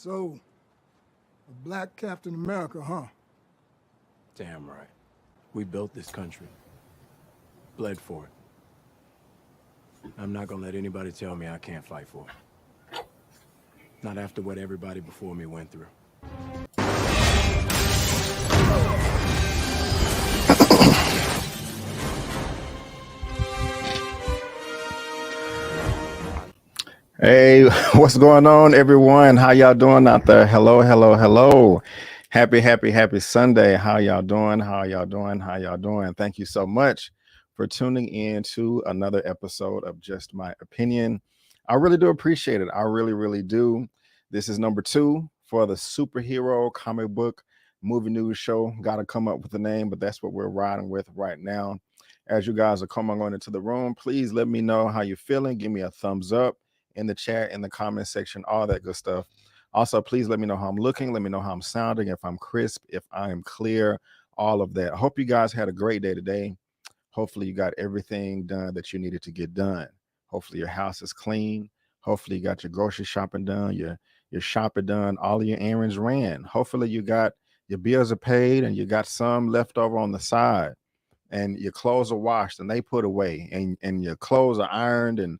So, a black Captain America, huh? Damn right. We built this country. Bled for it. I'm not gonna let anybody tell me I can't fight for it. Not after what everybody before me went through. Hey, what's going on, everyone? How y'all doing out there? Hello, hello, hello. Happy Sunday. How y'all doing? How y'all doing? How y'all doing? Thank you so much for tuning in to another episode of Just My Opinion. I really do appreciate it. I really do. This is number 2 for the superhero comic book movie news show. Got to come up with a name, but that's what we're riding with right now. As you guys are coming on into the room, please let me know how you're feeling. Give me a thumbs up in the chat, in the comment section, all that good stuff. Also, please let me know how I'm looking. Let me know how I'm sounding, if I'm crisp, if I am clear, all of that. I hope you guys had a great day today. Hopefully you got everything done that you needed to get done. Hopefully your house is clean. Hopefully you got your grocery shopping done, your shopping done, all of your errands ran. Hopefully you got your bills are paid and you got some left over on the side, and your clothes are washed and they put away, and your clothes are ironed and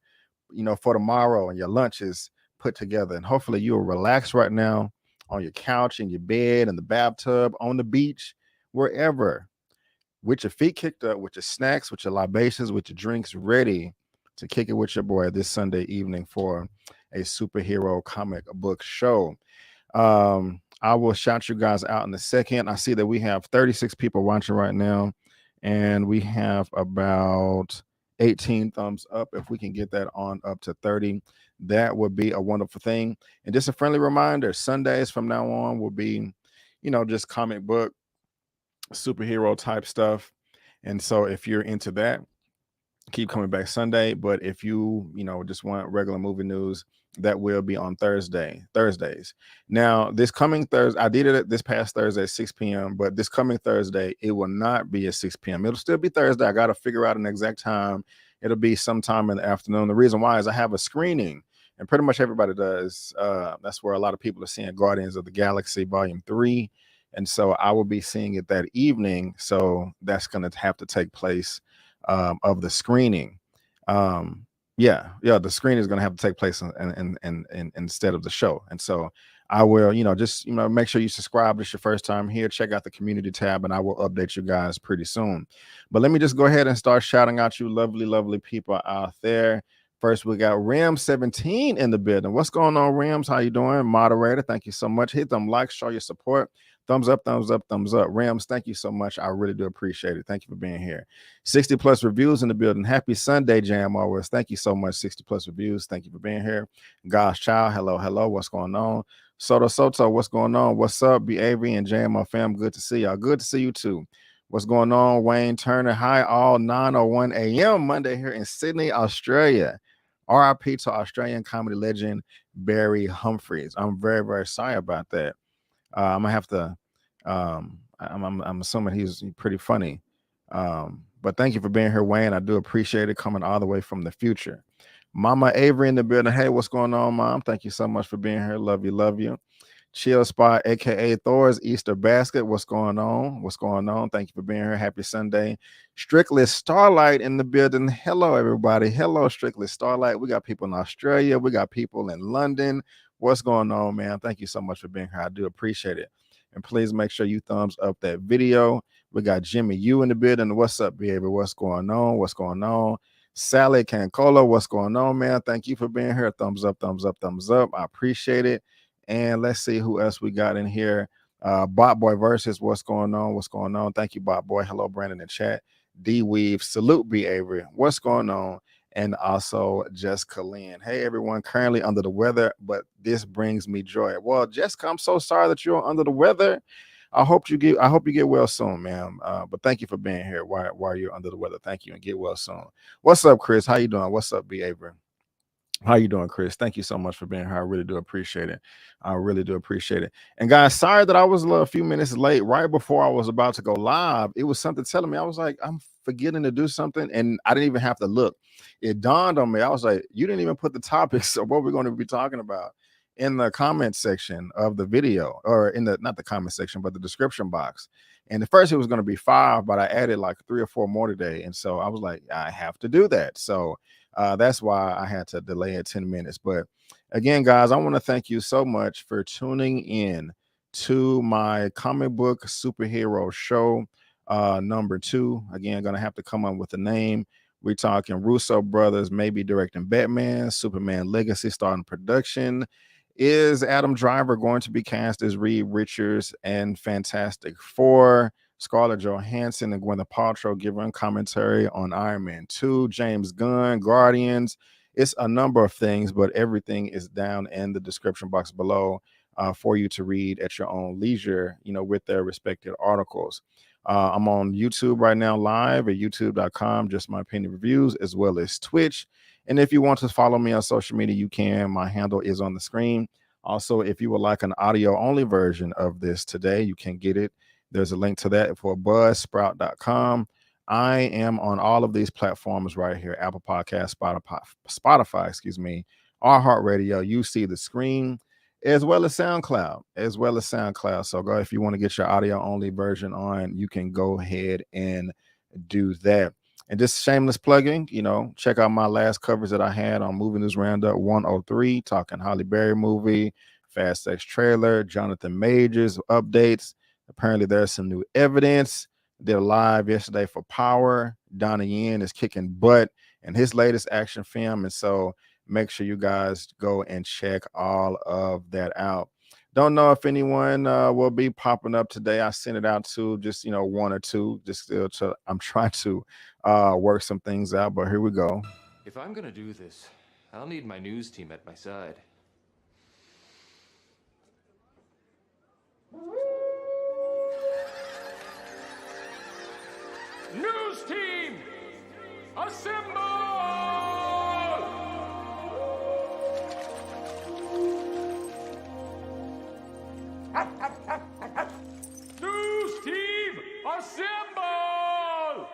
for tomorrow, and your lunch is put together. And hopefully you'll relax right now on your couch, in your bed, in the bathtub, on the beach, wherever, with your feet kicked up, with your snacks, with your libations, with your drinks, ready to kick it with your boy this Sunday evening for a superhero comic book show. I will shout you guys out in a second. I see that we have 36 people watching right now, and we have about 18 thumbs up. If we can get that on up to 30, that would be a wonderful thing. And just a friendly reminder, Sundays from now on will be, just comic book, superhero type stuff. And so if you're into that, keep coming back Sunday. But if you, just want regular movie news, that will be on Thursdays. Now, this coming Thursday, I did it this past Thursday at 6 p.m., but this coming Thursday, it will not be at 6 p.m. It'll still be Thursday. I got to figure out an exact time. It'll be sometime in the afternoon. The reason why is I have a screening, and pretty much everybody does. That's where a lot of people are seeing Guardians of the Galaxy Volume 3. And so I will be seeing it that evening. So that's going to have to take place of the screening. The screening is going to have to take place instead of the show. And so I will, just make sure you subscribe. This is your first time here. Check out the community tab, and I will update you guys pretty soon. But let me just go ahead and start shouting out you lovely people out there. First, we got Ram17 in the building. What's going on, Rams? How you doing? Moderator, thank you so much. Hit them likes, show your support. Thumbs up, thumbs up, thumbs up. Rams, thank you so much. I really do appreciate it. Thank you for being here. 60 plus reviews in the building. Happy Sunday, Jam always. Thank you so much. 60 plus reviews. Thank you for being here. Gosh, child, hello. What's going on? Soto, what's going on? What's up? Be Avery and Jam, my fam. Good to see y'all. Good to see you too. What's going on? Wayne Turner. Hi, all. 9:01 a.m. Monday here in Sydney, Australia. RIP to Australian comedy legend Barry Humphries. I'm very sorry about that. I'm gonna have to. I'm assuming he's pretty funny. But thank you for being here, Wayne. I do appreciate it, coming all the way from the future. Mama Avery in the building. Hey, what's going on, Mom? Thank you so much for being here. Love you. Chill Spot, aka Thor's Easter Basket. What's going on? Thank you for being here. Happy Sunday. Strictly Starlight in the building. Hello, everybody. Hello, Strictly Starlight. We got people in Australia. We got people in London. What's going on, man? Thank you so much for being here. I do appreciate it. And please make sure you thumbs up that video. We got Jimmy U in the building. What's up, baby? What's going on? Sally Cancola, what's going on, man? Thank you for being here. Thumbs up. I appreciate it. And let's see who else we got in here. Bot Boy Versus, what's going on? Thank you, Bot Boy. Hello, Brandon in chat. D Weave, salute B Avery. What's going on? And also Jessica Lynn. Hey, everyone, currently under the weather, but this brings me joy. Well, Jessica, I'm so sorry that you're under the weather. I hope you get well soon, ma'am. But thank you for being here while you're under the weather. Thank you, and get well soon. What's up, Chris? How you doing? What's up, B Avery? How you doing, Chris? Thank you so much for being here. I really do appreciate it. And guys, sorry that I was a few minutes late. Right before I was about to go live, it was something telling me. I was like, I'm forgetting to do something, and I didn't even have to look. It dawned on me. I was like, you didn't even put the topics of what we're going to be talking about in the comment section of the video, or in the, not the comment section, but the description box. And at first it was going to be 5, but I added like 3 or 4 more today. And so I was like, I have to do that. So that's why I had to delay it 10 minutes. But again, guys, I want to thank you so much for tuning in to my comic book superhero show number 2. Again, going to have to come up with a name. We're talking Russo brothers, maybe directing Batman, Superman Legacy starting production. Is Adam Driver going to be cast as Reed Richards and Fantastic Four? Scarlett Johansson and Gwyneth Paltrow giving commentary on Iron Man 2. James Gunn, Guardians. It's a number of things, but everything is down in the description box below for you to read at your own leisure, you know, with their respective articles. I'm on YouTube right now live at youtube.com, Just My Opinion Reviews, as well as Twitch. And if you want to follow me on social media, you can. My handle is on the screen. Also, if you would like an audio only version of this today, you can get it. There's a link to that for buzzsprout.com. I am on all of these platforms right here: Apple Podcasts, Spotify, excuse me, iHeartRadio. You see the screen, as well as SoundCloud. So go, if you want to get your audio only version on, you can go ahead and do that. And just shameless plugging, you know, check out my last covers that I had on Movie News Roundup 103, talking Halle Berry movie, Fast X trailer, Jonathan Majors updates. Apparently there's some new evidence. Did a live yesterday for Power. Donnie Yen is kicking butt in his latest action film. And so make sure you guys go and check all of that out. Don't know if anyone will be popping up today. I sent it out to just, you know, 1 or 2. Just still I'm trying to work some things out, but here we go. If I'm gonna do this, I'll need my news team at my side. News team, assemble! News team, assemble!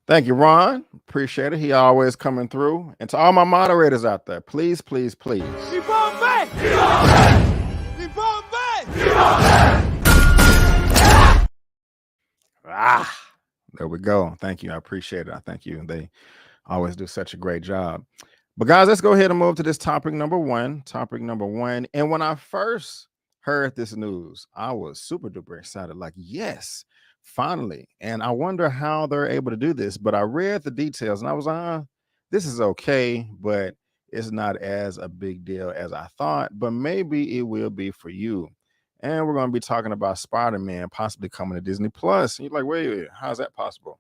Thank you, Ron. Appreciate it. He always coming through. And to all my moderators out there, please, please, please. There we go. Thank you. I appreciate it. I thank you. They always do such a great job. But guys, let's go ahead and move to this topic number one. And when I first heard this news, I was super duper excited. Like, yes, finally. And I wonder how they're able to do this. But I read the details and I was like, this is okay, but it's not as a big deal as I thought. But maybe it will be for you. And we're going to be talking about SpiderMan possibly coming to Disney Plus. And you're like, wait, how's that possible?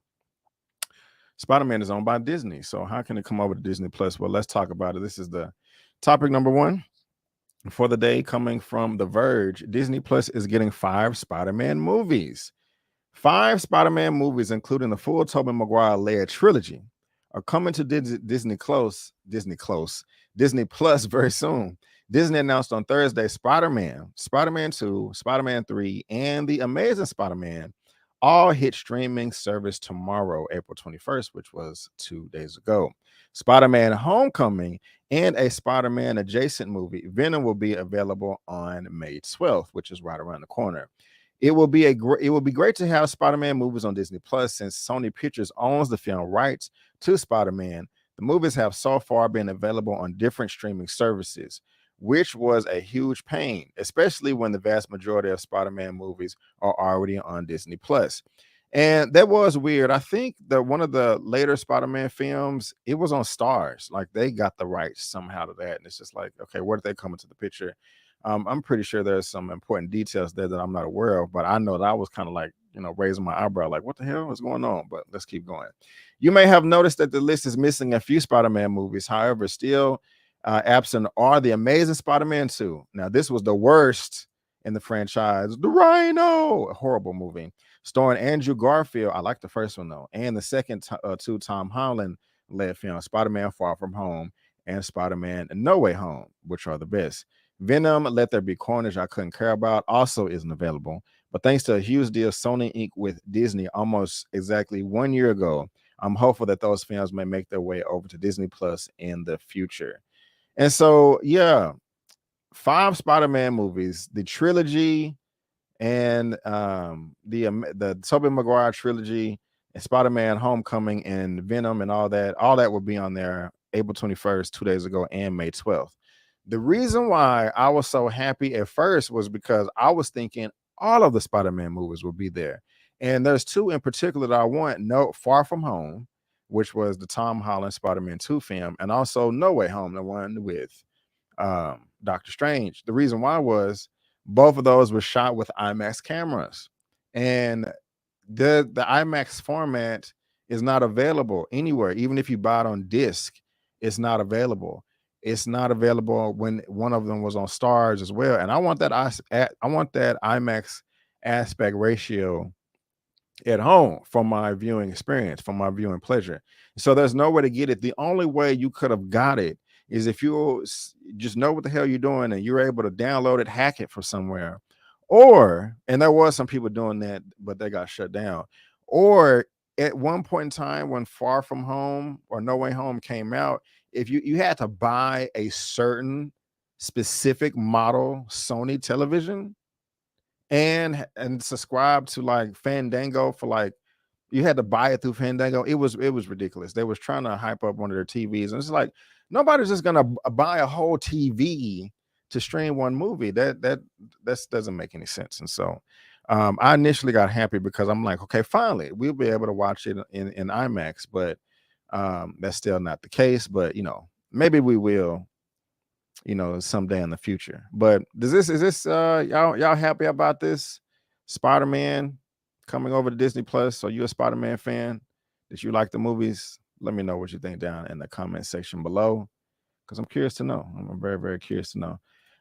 SpiderMan is owned by Disney. So how can it come over to Disney Plus? Well, let's talk about it. This is the topic number 1 for the day, coming from The Verge. Disney Plus is getting 5 Spider-Man movies. 5 Spider-Man movies, including the full Tobey Maguire-led trilogy, are coming to Disney Plus very soon. Disney announced on Thursday Spider-Man, Spider-Man 2, Spider-Man 3, and The Amazing Spider-Man all hit streaming service tomorrow, April 21st, which was 2 days ago. Spider-Man Homecoming and a Spider-Man adjacent movie, Venom, will be available on May 12th, which is right around the corner. It will be great to have Spider-Man movies on Disney Plus, since Sony Pictures owns the film rights to Spider-Man. The movies have so far been available on different streaming services, which was a huge pain, especially when the vast majority of Spider-Man movies are already on Disney Plus. And that was weird. I think that one of the later Spider-Man films, it was on Stars. Like, they got the rights somehow to that. And it's just like, okay, where did they come into the picture? I'm pretty sure there's some important details there that I'm not aware of, but I know that I was kind of like, you know, raising my eyebrow, like, what the hell is going on? But let's keep going. You may have noticed that the list is missing a few Spider-Man movies. However, still absent are The Amazing Spider-Man 2. Now, this was the worst in the franchise. The Rhino, a horrible movie, starring Andrew Garfield. I like the first one, though. And the second 2 Tom Holland-led film, Spider-Man Far From Home and Spider-Man No Way Home, which are the best. Venom, Let There Be Carnage, I couldn't care about, also isn't available. But thanks to a huge deal Sony inked with Disney almost exactly 1 year ago, I'm hopeful that those films may make their way over to Disney Plus in the future. And so, yeah, 5 Spider-Man movies, the trilogy, and the Tobey Maguire trilogy, and Spider-Man Homecoming, and Venom, and all that will be on there April 21st, 2 days ago, and May 12th. The reason why I was so happy at first was because I was thinking all of the Spider-Man movies will be there. And there's 2 in particular that I want. No Far From Home, which was the Tom Holland Spider-Man 2 film, and also No Way Home, the one with Doctor Strange. The reason why was both of those were shot with IMAX cameras, and the IMAX format is not available anywhere. Even if you buy it on disc, it's not available. It's not available when one of them was on Stars as well. And I want that IMAX aspect ratio at home for my viewing experience, for my viewing pleasure. So there's no way to get it. The only way you could have got it is if you just know what the hell you're doing and you're able to download it, hack it from somewhere. Or, and there was some people doing that, but they got shut down. Or at one point in time when Far From Home or No Way Home came out, if you had to buy a certain specific model Sony television and subscribe to like Fandango for like, you had to buy it through Fandango. It was ridiculous. They was trying to hype up one of their TVs, and it's like nobody's just gonna buy a whole TV to stream one movie. That doesn't make any sense. And so I initially got happy because I'm like, okay, finally we'll be able to watch it in IMAX, but that's still not the case. But you know, maybe we will, you know, someday in the future. But is this y'all happy about this Spider-Man coming over to Disney Plus? Are you a Spider-Man fan? Did you like the movies? Let me know what you think down in the comment section below, because I'm curious to know. I'm very, very curious to know.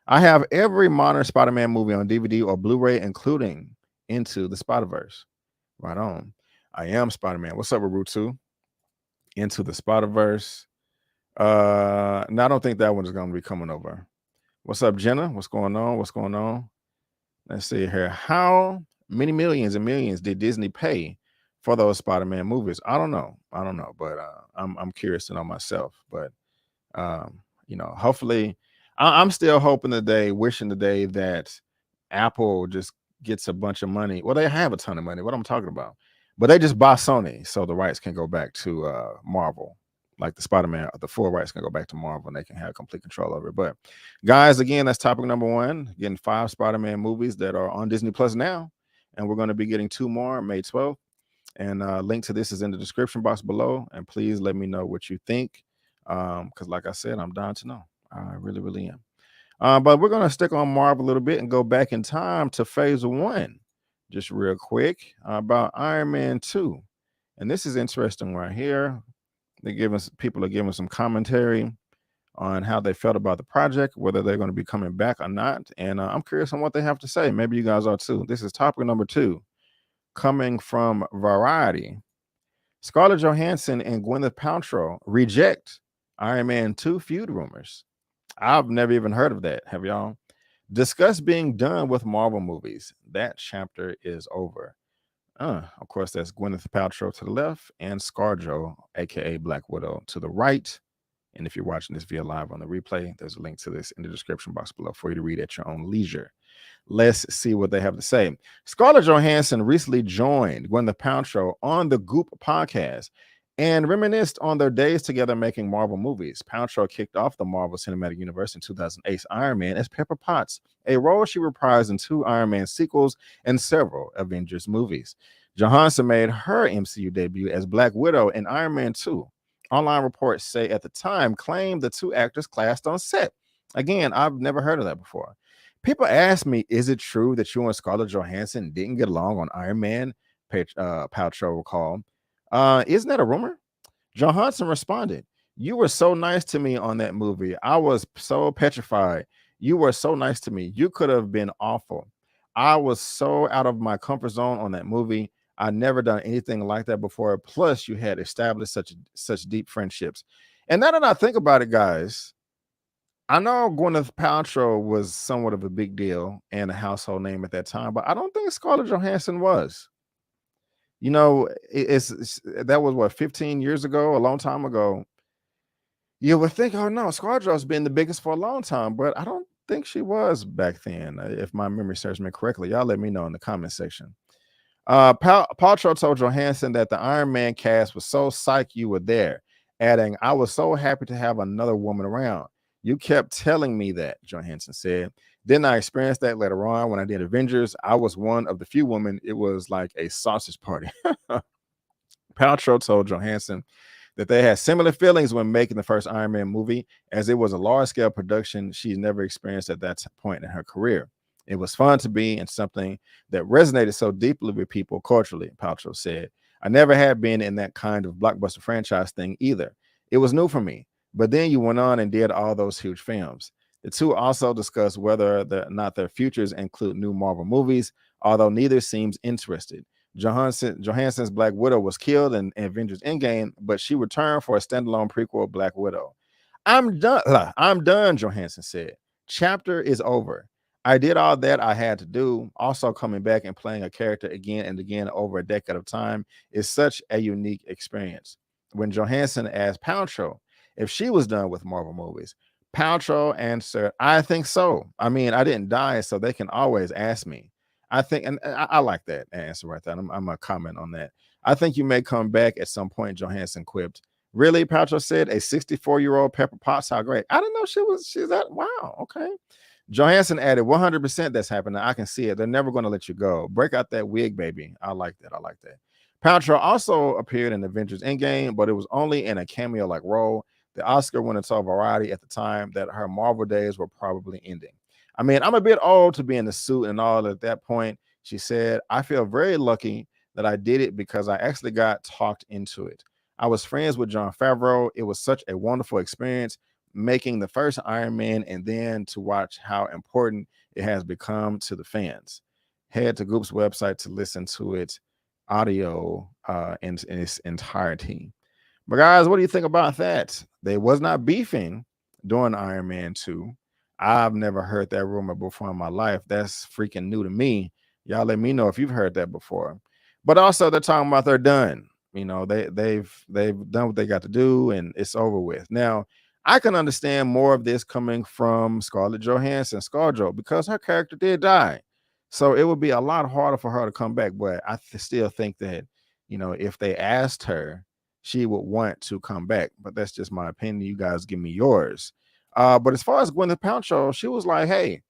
I have every modern Spider-Man movie on DVD or Blu-ray, including Into the Spider-Verse. Right on. I am Spider-Man. What's up, Russo? Into the Spider-Verse. No, I don't think that one is going to be coming over. What's up, Jenna? What's going on? What's going on? Let's see here. How many millions and millions did Disney pay for those Spider-Man movies? I don't know, but I'm curious to know myself. But you know, hopefully, I'm still hoping today, wishing today that Apple just gets a bunch of money. Well, they have a ton of money. What I'm talking about, but they just buy Sony, so the rights can go back to Marvel. Like the Spider-Man, the full rights can go back to Marvel and they can have complete control over it. But guys, again, that's topic number 1. Getting 5 Spider-Man movies that are on Disney Plus now. And we're going to be getting 2 more May 12th. And link to this is in the description box below. And please let me know what you think. Because like I said, I'm dying to know. I really, really am. But we're going to stick on Marvel a little bit and go back in time to phase 1. Just real quick about Iron Man 2. And this is interesting right here. People are giving some commentary on how they felt about the project, whether they're going to be coming back or not. And I'm curious on what they have to say. Maybe you guys are too. This is topic number 2, coming from Variety. Scarlett Johansson and Gwyneth Paltrow reject Iron Man 2 feud rumors. I've never even heard of that. Have y'all? Discuss being done with Marvel movies. That chapter is over. Of course, that's Gwyneth Paltrow to the left and ScarjJo, aka Black Widow, to the right. And if you're watching this via live on the replay, there's a link to this in the description box below for you to read at your own leisure. Let's see what they have to say. Scarlett Johansson recently joined Gwyneth Paltrow on the Goop podcast and reminisced on their days together making Marvel movies. Paltrow kicked off the Marvel Cinematic Universe in 2008's Iron Man as Pepper Potts, a role she reprised in 2 Iron Man sequels and several Avengers movies. Johansson made her MCU debut as Black Widow in Iron Man 2. Online reports say at the time claimed the 2 actors clashed on set. Again, I've never heard of that before. People ask me, is it true that you and Scarlett Johansson didn't get along on Iron Man? Paltrow recalled. Isn't that a rumor? Johansson responded, "You were so nice to me on that movie. I was so petrified. You were so nice to me. You could have been awful. I was so out of my comfort zone on that movie. I'd never done anything like that before. Plus, you had established such deep friendships." And now that I think about it, guys, I know Gwyneth Paltrow was somewhat of a big deal and a household name at that time, but I don't think Scarlett Johansson was. You know, that was what, 15 years ago, a long time ago. You would think, oh no, ScarjJo's been the biggest for a long time, but I don't think she was back then. If my memory serves me correctly, y'all let me know in the comment section. Paltrow told Johansson that the Iron Man cast was so psyched you were there, adding, "I was so happy to have another woman around. You kept telling me that," Johansson said. Then I experienced that later on when I did Avengers. I was one of the few women. It was like a sausage party. Paltrow told Johansson that they had similar feelings when making the first Iron Man movie, as it was a large-scale production she's never experienced at that point in her career. It was fun to be in something that resonated so deeply with people culturally, Paltrow said. I never had been in that kind of blockbuster franchise thing either. It was new for me. But then you went on and did all those huge films. The two also discussed whether or not their futures include new Marvel movies, although neither seems interested. Johansson's Black Widow was killed in Avengers Endgame, but she returned for a standalone prequel of Black Widow. I'm done, Johansson said. Chapter is over. I did all that I had to do. Also, coming back and playing a character again and again over a decade of time is such a unique experience. When Johansson asked Paltrow if she was done with Marvel movies, Paltrow answered, "I think so. I mean, I didn't die, so they can always ask me." I think, and I like that answer right there. I'm gonna comment on that. I think you may come back at some point, Johansson quipped. Really, Paltrow said, a 64-year-old Pepper Potts, how great. I didn't know she's that. Wow, okay. Johansson added 100% that's happening. I can see it. They're never going to let you go. Break out that wig, baby. I like that. I like that. Paltrow also appeared in Avengers Endgame, but it was only in a cameo-like role. The Oscar winner told Variety at the time that her Marvel days were probably ending. I mean, I'm a bit old to be in the suit and all at that point. She said, I feel very lucky that I did it because I actually got talked into it. I was friends with Jon Favreau. It was such a wonderful experience making the first Iron Man, and then to watch how important it has become to the fans. Head to Goop's website to listen to its audio in its entirety. But guys, what do you think about that? They was not beefing during Iron Man 2. I've never heard that rumor before in my life. That's freaking new to me. Y'all let me know if you've heard that before. But also they're talking about they're done. You know, they've done what they got to do and it's over with. Now, I can understand more of this coming from Scarlett Johansson, ScarjJo, because her character did die. So it would be a lot harder for her to come back. But I still think that, you know, if they asked her, she would want to come back. But that's just my opinion. You guys give me yours. But as far as Gwyneth Paltrow, she was like, hey,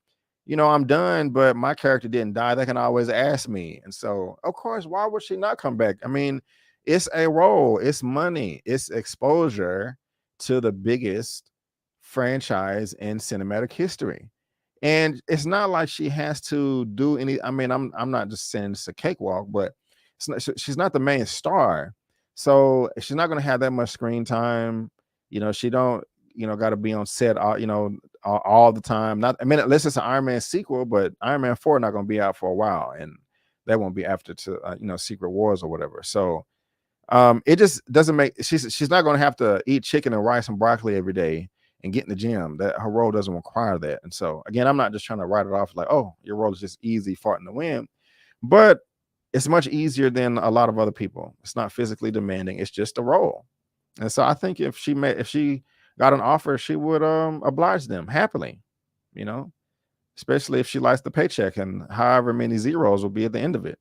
you know, I'm done, but my character didn't die. They can always ask me. And so, of course, why would she not come back? I mean, it's a role, it's money, it's exposure to the biggest franchise in cinematic history. And it's not like she has to do any. I mean, I'm not just saying it's a cakewalk, but it's not, she's not the main star. So she's not going to have that much screen time. You know, she don't, you know, got to be on set all, you know, all the time. Not, I mean, unless it's an Iron Man sequel, but Iron Man 4 not going to be out for a while, and that won't be after to you know, Secret Wars or whatever. So it just doesn't make, she's not going to have to eat chicken and rice and broccoli every day and get in the gym. That her role doesn't require that. And so again, I'm not just trying to write it off like, oh, your role is just easy, fart in the wind, but it's much easier than a lot of other people. It's not physically demanding. It's just a role. And so I think if she got an offer, she would oblige them happily, you know, especially if she likes the paycheck and however many zeros will be at the end of it.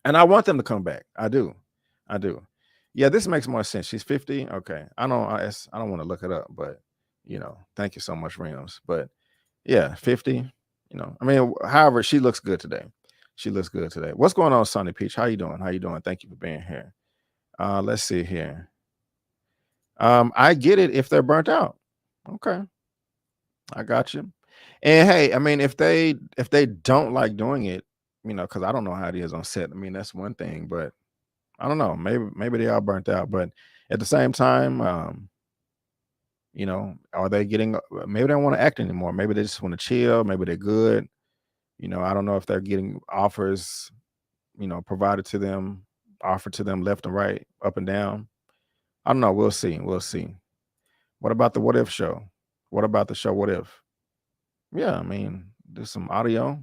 And I want them to come back. I do. Yeah, this makes more sense. She's 50. Okay. I don't want to look it up, but you know, thank you so much, Reviewz. But yeah, 50, you know, I mean, however, she looks good today. She looks good today. What's going on, Sonny Peach? How you doing? How you doing? Thank you for being here. Let's see here. I get it if they're burnt out. Okay. I got you. And hey, I mean, if they don't like doing it, you know, because I don't know how it is on set. I mean, that's one thing, but I don't know. Maybe they are burnt out, but at the same time, you know, are they getting? Maybe they don't want to act anymore. Maybe they just want to chill. Maybe they're good. You know, I don't know if they're getting offers, you know, provided to them, offered to them left and right, up and down. I don't know. We'll see. We'll see. What about the What If show? What about the show What If? Yeah, I mean, do some audio.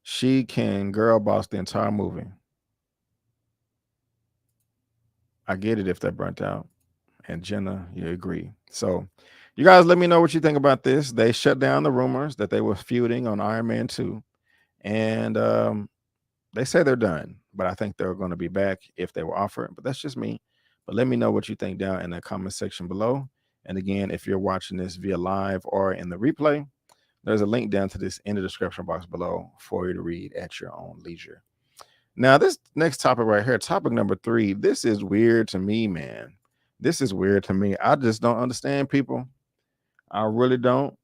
She can girl boss the entire movie. I get it if they're burnt out. And Jenna, you agree. So you guys let me know what you think about this. They shut down the rumors that they were feuding on Iron Man 2. And they say they're done, but I think they're going to be back if they were offered. But that's just me. But let me know what you think down in the comment section below. And again, if you're watching this via live or in the replay, there's a link down to this in the description box below for you to read at your own leisure. Now, this next topic right here, topic number 3, this is weird to me, man. This is weird to me. I just don't understand people. I really don't.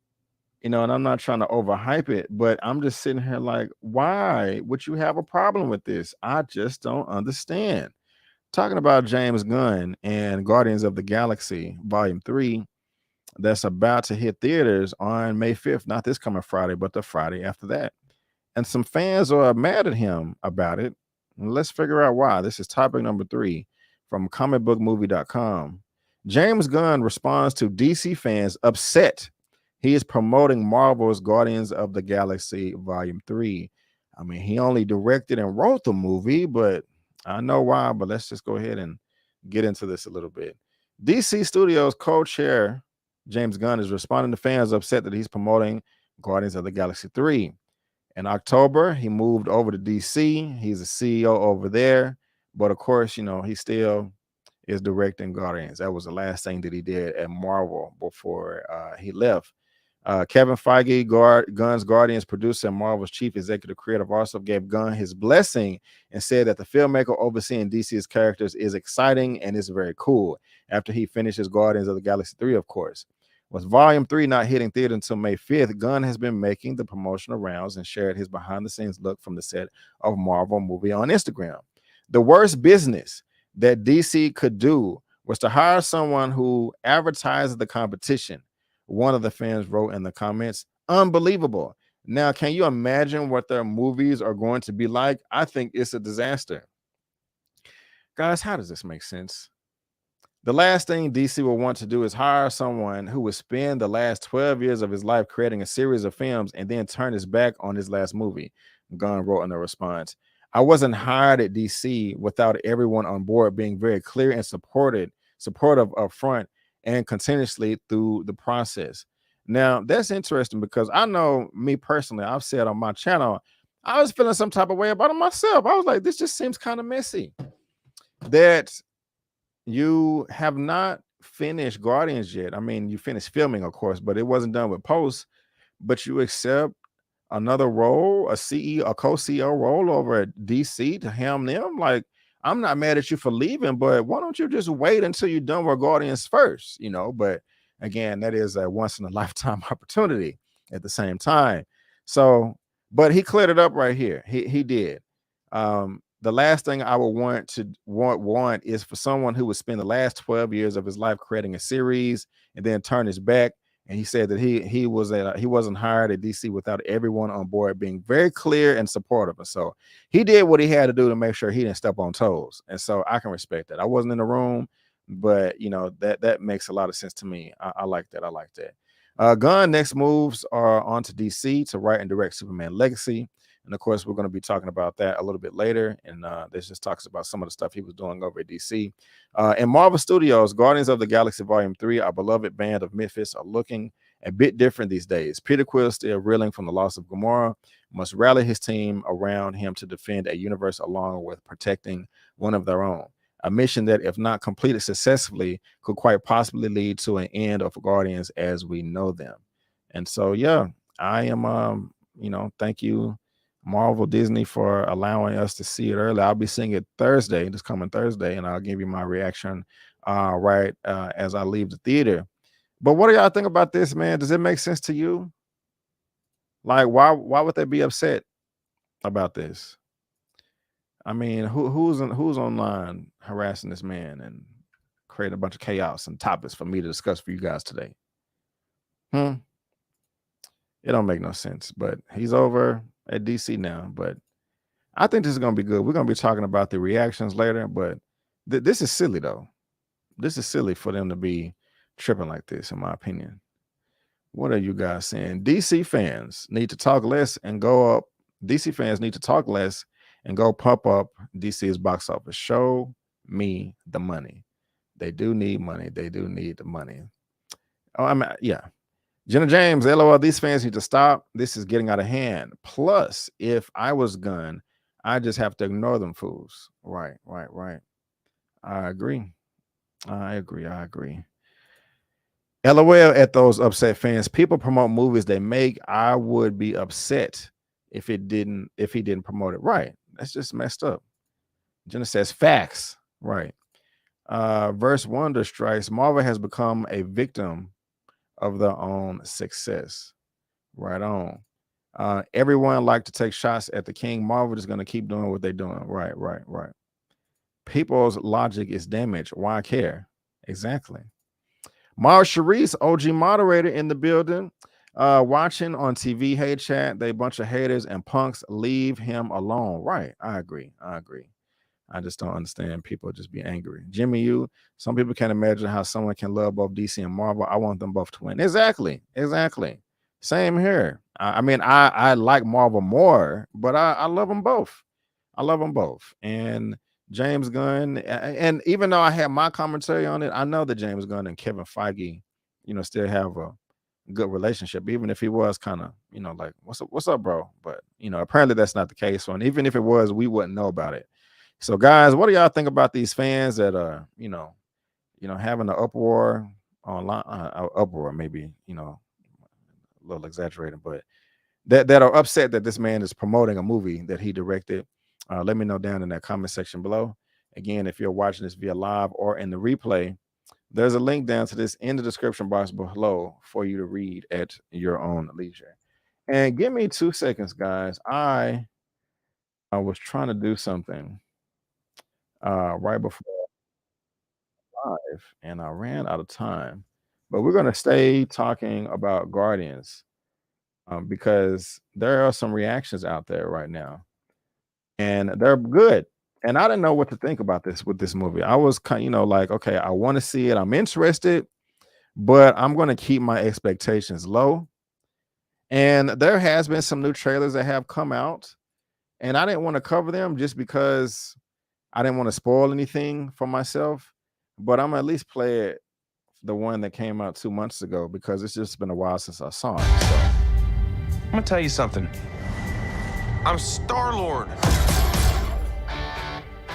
You know, and I'm not trying to overhype it, but I'm just sitting here like, why would you have a problem with this? I just don't understand. Talking about James Gunn and Guardians of the Galaxy Volume 3, that's about to hit theaters on May 5th, not this coming Friday, but the Friday after that. And some fans are mad at him about it. Let's figure out why. This is topic number 3 from comicbookmovie.com. James Gunn responds to DC fans upset he is promoting Marvel's Guardians of the Galaxy Volume 3. I mean, he only directed and wrote the movie, but I know why. But let's just go ahead and get into this a little bit. DC Studios co-chair James Gunn is responding to fans upset that he's promoting Guardians of the Galaxy 3. In October, he moved over to DC. He's a CEO over there. But of course, you know, he still is directing Guardians. That was the last thing that he did at Marvel before he left. Kevin Feige, Gunn's Guardians producer and Marvel's chief executive creative, also gave Gunn his blessing and said that the filmmaker overseeing DC's characters is exciting and is very cool. After he finishes Guardians of the Galaxy 3, of course. With Volume 3 not hitting theater until May 5th, Gunn has been making the promotional rounds and shared his behind-the-scenes look from the set of Marvel movie on Instagram. The worst business that DC could do was to hire someone who advertises the competition. One of the fans wrote in the comments, unbelievable. Now, can you imagine what their movies are going to be like? I think it's a disaster. Guys, how does this make sense? The last thing DC will want to do is hire someone who would spend the last 12 years of his life creating a series of films and then turn his back on his last movie. Gunn wrote in a response, I wasn't hired at DC without everyone on board being very clear and supportive up front and continuously through the process. Now, that's interesting because I know me personally, I've said on my channel, I was feeling some type of way about it myself. I was like, this just seems kind of messy. That you have not finished Guardians yet. I mean, you finished filming, of course, but it wasn't done with post. But you accept another role, a co-CEO role over at DC to helm them. Like, I'm not mad at you for leaving, but why don't you just wait until you're done with Guardians first? You know, but again, that is a once in a lifetime opportunity at the same time. So, but he cleared it up right here. He did. The last thing I would want is for someone who would spend the last 12 years of his life creating a series and then turn his back. And he said that he wasn't hired at DC without everyone on board being very clear and supportive. And so he did what he had to do to make sure he didn't step on toes. And so I can respect that. I wasn't in the room, but you know, that makes a lot of sense to me. I like that. I like that. Gunn next moves are on to DC to write and direct Superman Legacy. And of course, we're going to be talking about that a little bit later. And this just talks about some of the stuff he was doing over at DC. In Marvel Studios, Guardians of the Galaxy Volume 3, our beloved band of misfits are looking a bit different these days. Peter Quill, still reeling from the loss of Gamora, must rally his team around him to defend a universe along with protecting one of their own. A mission that, if not completed successfully, could quite possibly lead to an end of Guardians as we know them. And so, yeah, I am, you know, thank you, Marvel Disney, for allowing us to see it early. I'll be seeing it Thursday, this coming Thursday, and I'll give you my reaction right as I leave the theater. But what do y'all think about this, man? Does it make sense to you? Like, why would they be upset about this? I mean, who's online harassing this man and creating a bunch of chaos and topics for me to discuss for you guys today? It don't make no sense, but he's over at DC now. But I think this is going to be good. We're going to be talking about the reactions later, but this is silly, though. This is silly for them to be tripping like this, in my opinion. What are you guys saying? DC fans need to talk less and go up. DC fans need to talk less and go pump up DC's box office. Show me the money. They do need money. They do need the money. Oh, yeah. Jenna James, LOL, these fans need to stop. This is getting out of hand. Plus, if I was Gunn, I just have to ignore them fools. Right. I agree. LOL at those upset fans. People promote movies they make. I would be upset if he didn't promote it. Right. That's just messed up. Jenna says facts. Right. Verse Wonder strikes. Marvel has become a victim of their own success. Right on. Everyone like to take shots at the king. Marvel is going to keep doing what they're doing. Right. People's logic is damaged. Why care? Exactly. Mara Sharice, OG moderator in the building, watching on TV. Hey, chat, they a bunch of haters and punks. Leave him alone. Right. I agree. I just don't understand people just be angry. Jimmy, some people can't imagine how someone can love both DC and Marvel. I want them both to win. Exactly. Same here. I mean, I like Marvel more, but I love them both. And James Gunn, and even though I have my commentary on it, I know that James Gunn and Kevin Feige, still have a good relationship, even if he was kind of, like, what's up, bro? But apparently that's not the case. And even if it was, we wouldn't know about it. So, guys, what do y'all think about these fans that are, having an uproar online? Uproar, maybe, a little exaggerated, but that are upset that this man is promoting a movie that he directed. Let me know down in that comment section below. Again, if you're watching this via live or in the replay, there's a link down to this in the description box below for you to read at your own leisure. And give me 2 seconds, guys. I was trying to do something right before live, and I ran out of time. But we're going to stay talking about Guardians because there are some reactions out there right now. And they're good. And I didn't know what to think about this movie. I was kind of, like, okay, I want to see it. I'm interested, but I'm going to keep my expectations low. And there has been some new trailers that have come out, and I didn't want to cover them just because I didn't want to spoil anything for myself. But I'm at least play it, the one that came out 2 months ago, because it's just been a while since I saw it. So I'm gonna tell you something. I'm Star-Lord.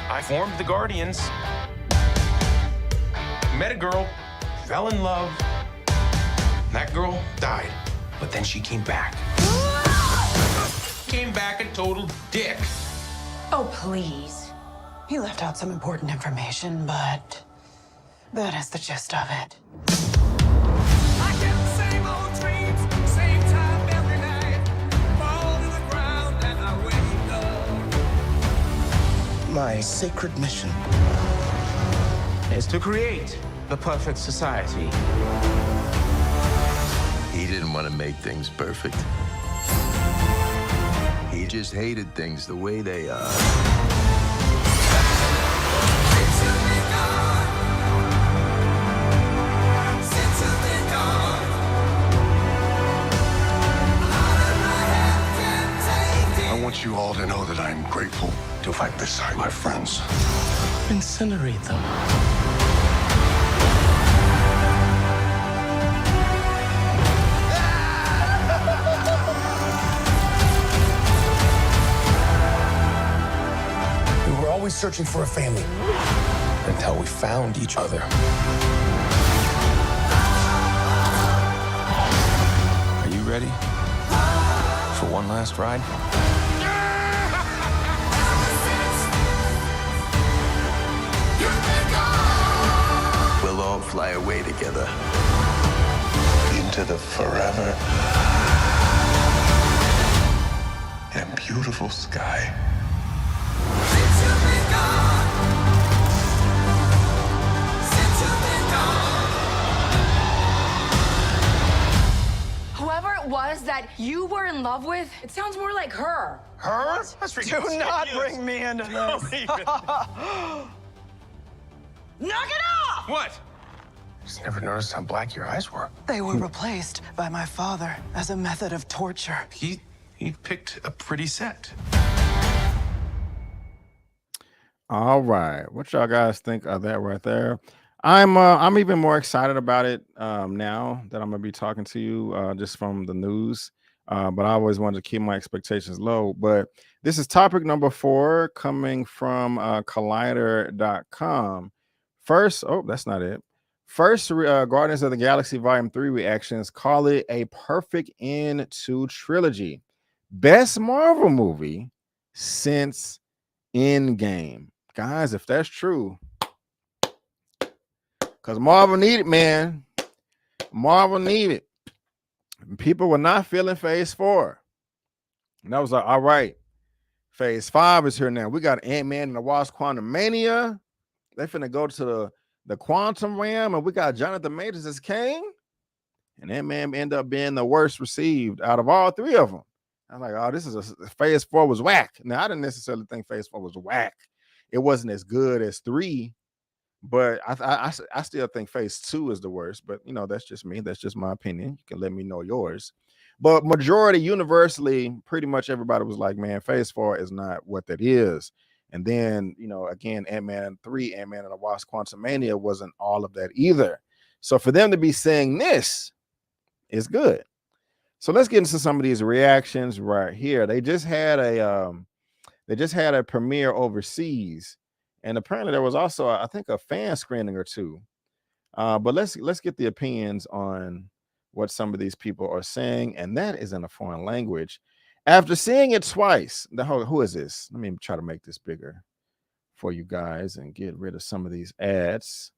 I formed the Guardians, met a girl, fell in love. That girl died, but then she came back. Came back a total dick. Oh, please. He left out some important information, but that is the gist of it. I get the same old dreams, same time every night. Fall to the ground and I wake up. My sacred mission Is to create the perfect society. He didn't want to make things perfect. He just hated things the way they are. I want you all to know that I'm grateful to fight beside my friends. Incinerate them. We were always searching for a family until we found each other. Are you ready for one last ride? We'll all fly away together. Into the forever and beautiful sky. Whoever it was that you were in love with, it sounds more like her. Her? That's ridiculous. Do not bring me into this. Knock it off! What? Just never noticed how black your eyes were. They were replaced by my father as a method of torture. He picked a pretty set. all right, what y'all guys think of that right there? I'm even more excited about it now that I'm gonna be talking to you just from the news. But I always wanted to keep my expectations low. But this is topic number 4 coming from collider.com. First, oh, that's not it. First, Guardians of the Galaxy Volume 3 reactions call it a perfect end to trilogy. Best Marvel movie since Endgame. Guys, if that's true, because Marvel needed, man. Marvel needed. People were not feeling Phase 4. And I was like, all right, Phase 5 is here now. We got Ant-Man and the Wasp Quantumania. They finna go to the quantum realm, and we got Jonathan Majors as Kang. And Ant-Man ended up being the worst received out of all 3 of them. I'm like, oh, this is Phase 4 was whack. Now, I didn't necessarily think Phase 4 was whack. It wasn't as good as 3. But I still think Phase 2 is the worst. But, you know, that's just me. That's just my opinion. You can let me know yours. But majority, universally, pretty much everybody was like, man, Phase 4 is not what that is. And then, you know, again, Ant-Man 3, Ant-Man and the Wasp Quantumania wasn't all of that either. So for them to be saying this is good. So let's get into some of these reactions right here. They just had a premiere overseas. And apparently there was also, I think, a fan screening or 2. But let's get the opinions on what some of these people are saying, and that is in a foreign language. After seeing it twice, who is this? Let me try to make this bigger for you guys and get rid of some of these ads.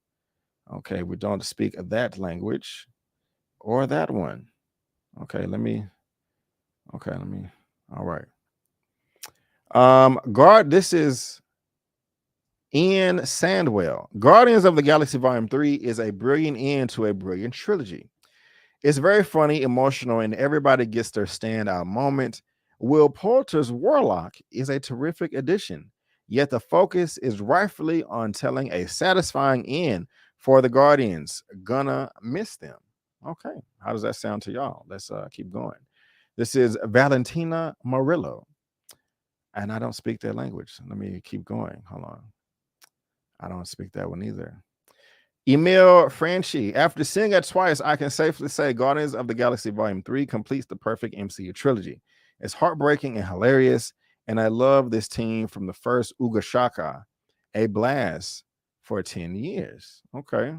Okay, we don't speak that language or that one. Okay, all right. This is Ian Sandwell. Guardians of the Galaxy Volume 3 is a brilliant end to a brilliant trilogy. It's very funny, emotional, and everybody gets their standout moment. Will Poulter's Warlock is a terrific addition, yet the focus is rightfully on telling a satisfying end for the Guardians. Gonna miss them. Okay, how does that sound to y'all? Let's keep going. This is Valentina Murillo, and I don't speak that language. Let me keep going. Hold on. I don't speak that one either. Emil Frankey. After seeing it twice, I can safely say Guardians of the Galaxy Volume 3 completes the perfect MCU trilogy. It's heartbreaking and hilarious, and I love this team from the first Uga Shaka. A blast for 10 years. Okay.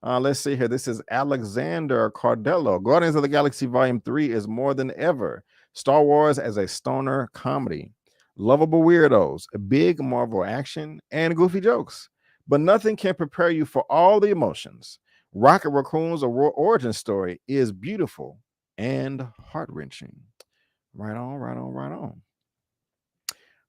Let's see here. This is Alexander Cardello. Guardians of the Galaxy Volume 3 is more than ever Star Wars as a stoner comedy. Lovable weirdos, a big Marvel action, and goofy jokes. But nothing can prepare you for all the emotions. Rocket Raccoon's origin story is beautiful and heart-wrenching. Right on, right on, right on.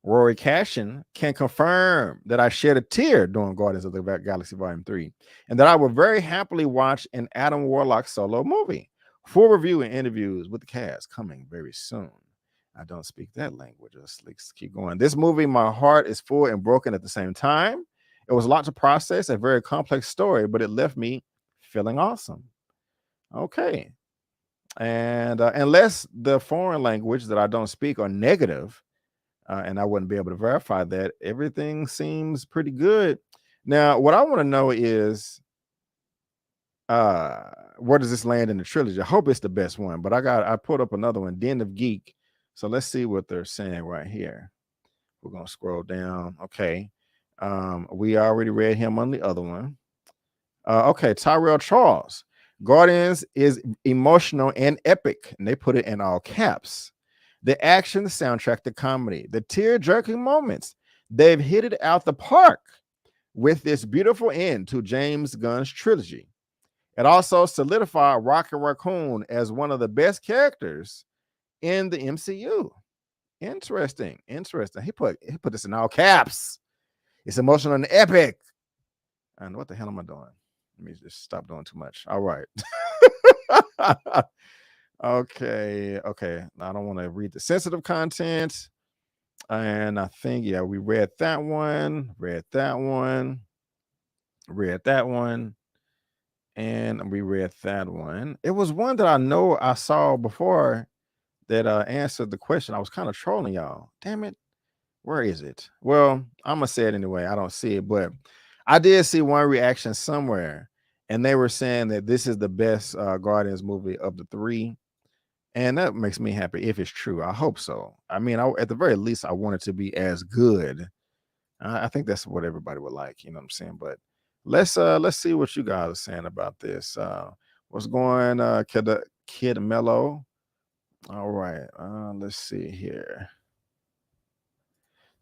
Rory Cashin can confirm that I shed a tear during Guardians of the Galaxy Volume 3, and that I will very happily watch an Adam Warlock solo movie. Full review and interviews with the cast coming very soon. I don't speak that language. Let's keep going. This movie, my heart is full and broken at the same time. It was a lot to process, a very complex story, but it left me feeling awesome. Okay. And unless the foreign language that I don't speak are negative, and I wouldn't be able to verify that, everything seems pretty good. Now, what I want to know is, where does this land in the trilogy? I hope it's the best one, but I put up another one, Den of Geek. So let's see what they're saying right here. We're going to scroll down. Okay. We already read him on the other one. Okay, Tyrell Charles. Guardians is emotional and epic, and they put it in all caps. The action, the soundtrack, the comedy, the tear-jerking moments. They've hit it out the park with this beautiful end to James Gunn's trilogy. It also solidified Rocket Raccoon as one of the best characters in the MCU. Interesting. He put this in all caps. It's emotional and epic. And what the hell am I doing? Let me just stop doing too much. All right. Okay. I don't want to read the sensitive content. And I think, yeah, we read that one, and we read that one. It was one that I know I saw before that answered the question. I was kind of trolling y'all. Damn it. Where is it? Well, I'm going to say it anyway. I don't see it, but I did see one reaction somewhere, and they were saying that this is the best Guardians movie of the 3. And that makes me happy if it's true. I hope so. I mean, at the very least, I want it to be as good. I think that's what everybody would like, you know what I'm saying? But let's see what you guys are saying about this. What's going Kid Mello? All right, let's see here.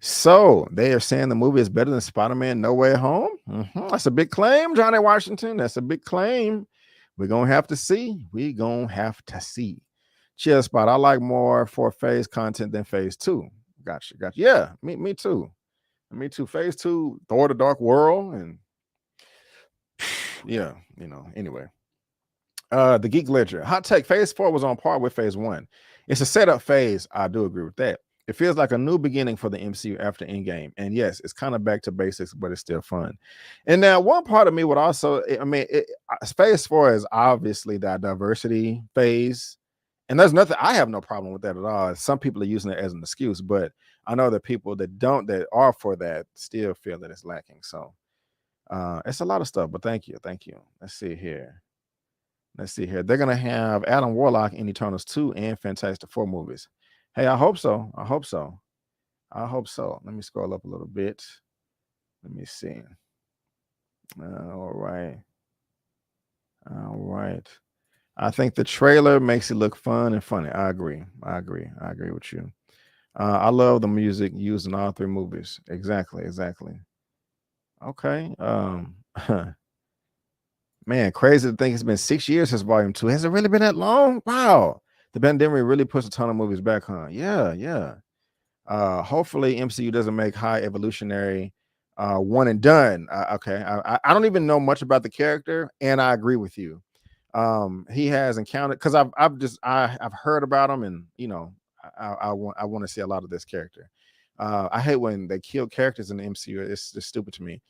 So they are saying the movie is better than Spider-Man No Way Home. That's a big claim, Johnny Washington. That's a big claim. We're gonna have to see. We're gonna have to see. Cheers, Spot. I like more for phase content than phase 2. Gotcha. Yeah, me too. Me too. Phase 2, Thor: The Dark World, and yeah, you know. Anyway, the Geek Ledger. Hot take: phase 4 was on par with phase 1. It's a setup phase. I do agree with that. It feels like a new beginning for the MCU after Endgame. And yes, it's kind of back to basics, but it's still fun. And now one part of me would also, I mean, phase 4 is obviously that diversity phase. And there's nothing, I have no problem with that at all. Some people are using it as an excuse, but I know that people that are for that still feel that it's lacking. So it's a lot of stuff, but thank you. Let's see here. They're going to have Adam Warlock in Eternals 2 and Fantastic Four movies. Hey, I hope so. Let me scroll up a little bit. Let me see. All right. I think the trailer makes it look fun and funny. I agree with you. I love the music used in all 3 movies. Exactly. Okay. Man, crazy to think it's been 6 years since Volume 2. Has it really been that long? Wow. The pandemic really pushed a ton of movies back, huh? Yeah. Hopefully MCU doesn't make High Evolutionary one and done. Okay. I don't even know much about the character, and I agree with you. He has encountered, because I've heard about him, and you know, I want to see a lot of this character. I hate when they kill characters in the MCU. It's just stupid to me.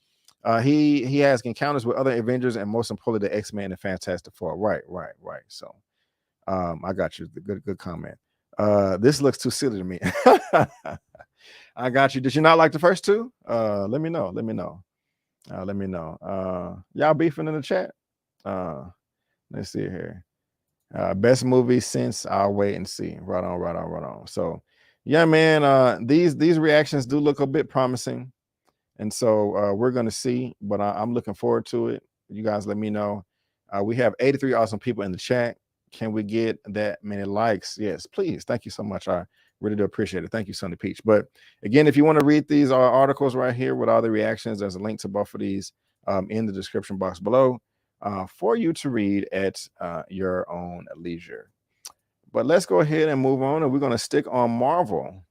He has encounters with other Avengers, and most importantly, the X-Men and Fantastic Four. Right. So I got you. Good comment. This looks too silly to me. I got you. Did you not like the first 2? Let me know. Y'all beefing in the chat? Let's see here. Best movie since. I'll wait and see. Right on. So yeah, man, these reactions do look a bit promising, and so we're gonna see, but I'm looking forward to it. You guys let me know. We have 83 awesome people in the chat. Can we get that many likes? Yes, please. Thank you so much. I really do appreciate it. Thank you, Sonny Peach. But again, if you want to read these articles right here with all the reactions, there's a link to both of these in the description box below for you to read at your own leisure. But let's go ahead and move on, and we're going to stick on Marvel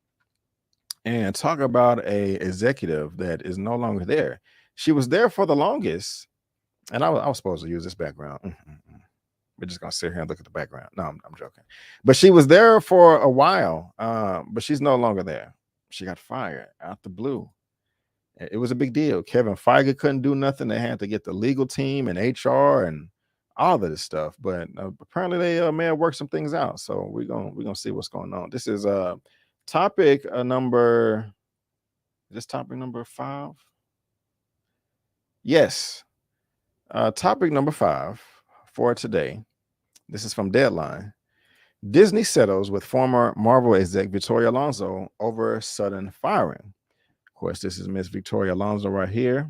and talk about a executive that is no longer there. She was there for the longest, and I was supposed to use this background. We're just gonna sit here and look at the background. No, I'm joking. But she was there for a while, but she's no longer there. She got fired out the blue. It was a big deal. Kevin Feige couldn't do nothing. They had to get the legal team and HR and all of this stuff. But apparently they may have worked some things out. So we're gonna see what's going on. This is topic number. Is this topic number 5? Yes. Topic number 5 for today. This is from Deadline. Disney settles with former Marvel exec Victoria Alonso over sudden firing. Of course, this is Miss Victoria Alonso right here.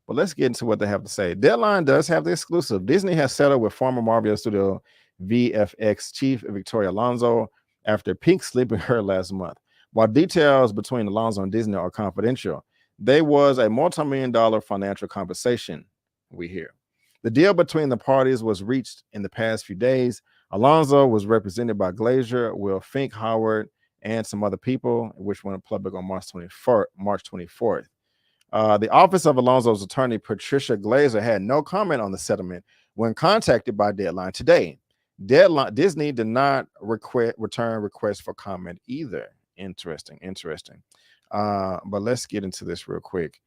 But let's get into what they have to say. Deadline does have the exclusive. Disney has settled with former Marvel Studio VFX chief Victoria Alonso after pink slipping her last month. While details between Alonso and Disney are confidential, there was a multi-million-dollar financial compensation, we hear. The deal between the parties was reached in the past few days. Alonso was represented by Glazer, Will Fink, Howard, and some other people, which went public on March 24th. The office of Alonso's attorney, Patricia Glazer, had no comment on the settlement when contacted by Deadline today. Disney did not return requests for comment either. Interesting. But let's get into this real quick.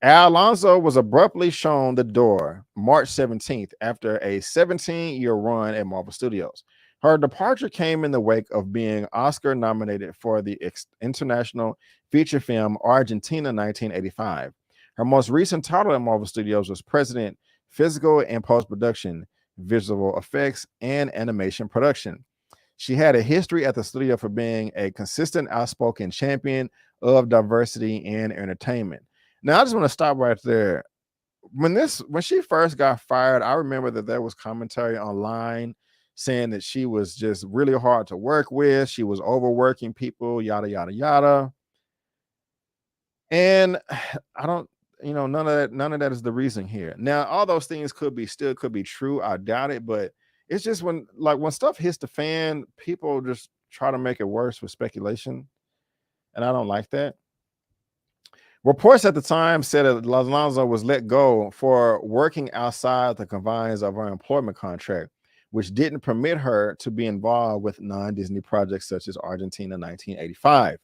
Alonso was abruptly shown the door March 17th after a 17-year run at Marvel Studios. Her departure came in the wake of being Oscar nominated for the international feature film Argentina 1985. Her most recent title at Marvel Studios was President, Physical and Post-Production, Visual Effects, and Animation Production. She had a history at the studio for being a consistent, outspoken champion of diversity in entertainment. Now, I just want to stop right there. When she first got fired, I remember that there was commentary online saying that she was just really hard to work with. She was overworking people, yada, yada, yada. And I don't, none of that is the reason here. Now, all those things could be true. I doubt it, but it's just when stuff hits the fan, people just try to make it worse with speculation. And I don't like that. Reports at the time said that Alonso was let go for working outside the confines of her employment contract, which didn't permit her to be involved with non-Disney projects such as Argentina 1985.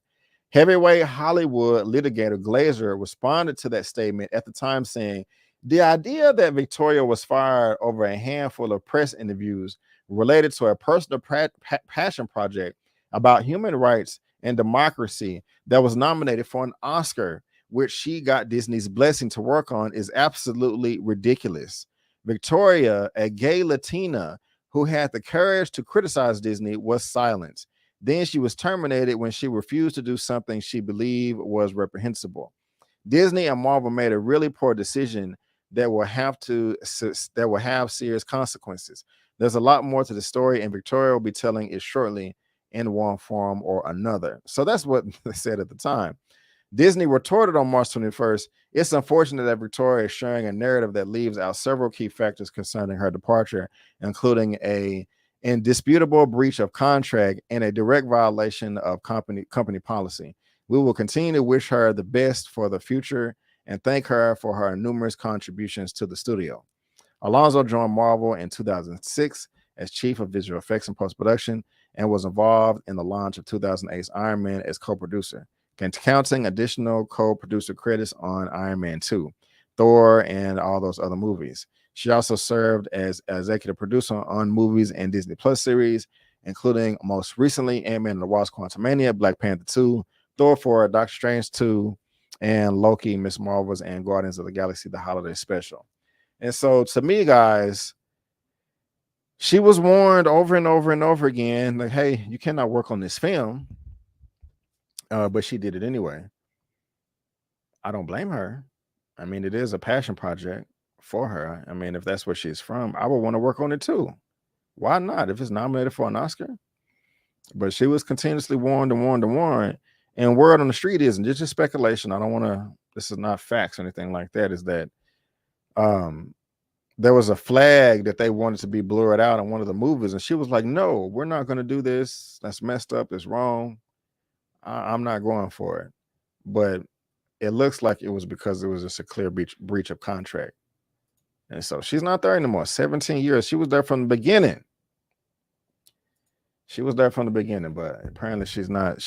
Heavyweight Hollywood litigator Glazer responded to that statement at the time, saying, "The idea that Victoria was fired over a handful of press interviews related to a personal passion project about human rights and democracy that was nominated for an Oscar, which she got Disney's blessing to work on, is absolutely ridiculous." Victoria, a gay Latina who had the courage to criticize Disney, was silent. Then she was terminated when she refused to do something she believed was reprehensible. Disney and Marvel made a really poor decision that will have serious consequences. There's a lot more to the story, and Victoria will be telling it shortly in one form or another. So that's what they said at the time. Disney retorted on March 21st, "It's unfortunate that Victoria is sharing a narrative that leaves out several key factors concerning her departure, including a indisputable breach of contract and a direct violation of company policy. We will continue to wish her the best for the future and thank her for her numerous contributions to the studio." Alonso joined Marvel in 2006 as chief of visual effects and post-production and was involved in the launch of 2008's Iron Man as co-producer, counting additional co-producer credits on Iron Man 2, Thor, and all those other movies. She also served as executive producer on movies and Disney Plus series, including most recently Ant-Man and the Wasp: Quantumania, Black Panther 2, Thor 4, Doctor Strange 2, and Loki, Miss Marvel's, and Guardians of the Galaxy, the holiday special. And so to me, guys, she was warned over and over and over again, like, hey, you cannot work on this film. But she did it anyway. I don't blame her. I mean, it is a passion project for her. I mean, if that's where she's from, I would want to work on it too. Why not? If it's nominated for an Oscar. But she was continuously warned and warned and warned. And word on the street isn't just speculation. I don't want to, this is not facts or anything like that, is that there was a flag that they wanted to be blurred out in one of the movies. And she was like, no, we're not going to do this. That's messed up. It's wrong. I'm not going for it. But it looks like it was because it was just a clear breach of contract. And so she's not there anymore. 17 years. She was there from the beginning. She was there from the beginning, but apparently she's not